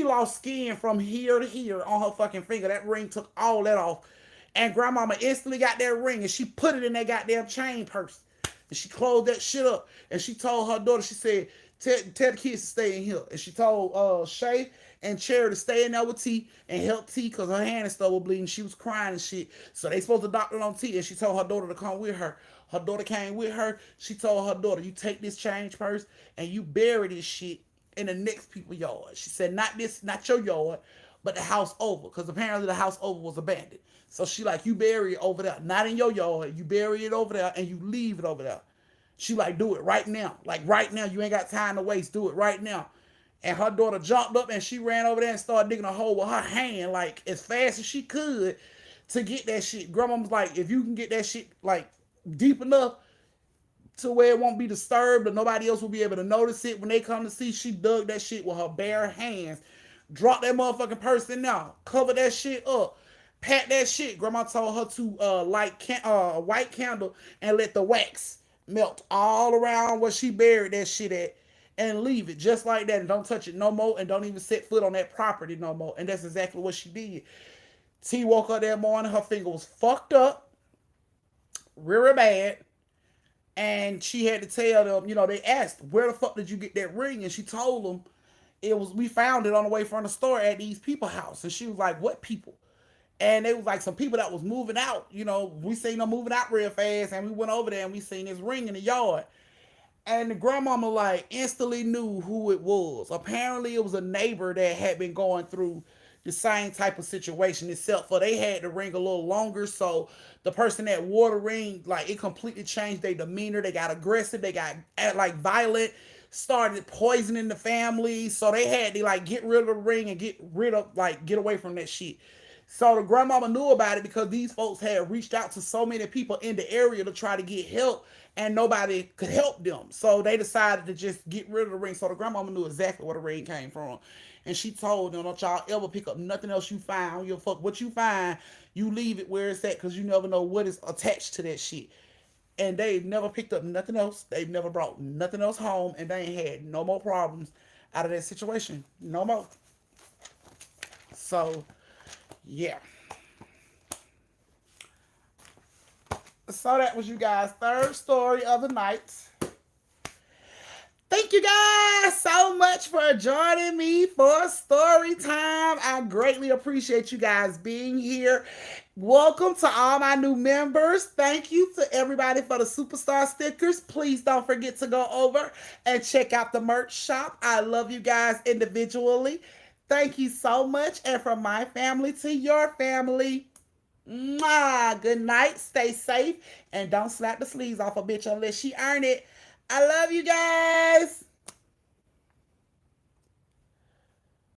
lost skin from here to here on her fucking finger. That ring took all that off. And grandmama instantly got that ring and she put it in that goddamn chain purse. And she closed that shit up. And she told her daughter, she said, tell the kids to stay in here. And she told Shay and Cherry to stay in there with T and help T because her hand and stuff was bleeding. She was crying and shit. So they supposed to doctor on T, and she told her daughter to come with her. Her daughter came with her. She told her daughter, you take this change purse and you bury this shit in the next people's yard. She said, not your yard, but the house over, because apparently the house over was abandoned. So she like, you bury it over there, not in your yard. You bury it over there and you leave it over there. She like, do it right now. Like right now, you ain't got time to waste. Do it right now. And her daughter jumped up and she ran over there and started digging a hole with her hand, like as fast as she could to get that shit. Grandma was like, if you can get that shit like deep enough to where it won't be disturbed or nobody else will be able to notice it when they come to see, she dug that shit with her bare hands, dropped that motherfucking purse in there, covered that shit up, pat that shit. Grandma told her to light a white candle and let the wax melt all around where she buried that shit at. And leave it just like that and don't touch it no more and don't even set foot on that property no more. And that's exactly what she did. T woke up that morning, her finger was fucked up, really bad. And she had to tell them, they asked, where the fuck did you get that ring? And she told them, we found it on the way from the store at these people's house. And she was like, what people? And they was like some people that was moving out. We seen them moving out real fast and we went over there and we seen this ring in the yard. And the grandmama like instantly knew who it was. Apparently it was a neighbor that had been going through the same type of situation, except for they had the ring a little longer. So the person that wore the ring, like it completely changed their demeanor. They got aggressive. They got like violent. Started poisoning the family. So they had to like get rid of the ring and get away from that shit. So the grandmama knew about it because these folks had reached out to so many people in the area to try to get help, and nobody could help them. So they decided to just get rid of the ring. So the grandmama knew exactly where the ring came from. And she told them, don't y'all ever pick up nothing else you find. I don't give a fuck what you find. You leave it where it's at because you never know what is attached to that shit. And they've never picked up nothing else. They've never brought nothing else home, and they ain't had no more problems out of that situation. No more. So, yeah. So that was you guys' third story of the night. Thank you guys so much for joining me for story time. I greatly appreciate you guys being here. Welcome to all my new members. Thank you to everybody for the superstar stickers. Please don't forget to go over and check out the merch shop. I love you guys individually. Thank you so much. And from my family to your family, mwah, good night. Stay safe. And don't slap the sleeves off a bitch unless she earned it. I love you guys.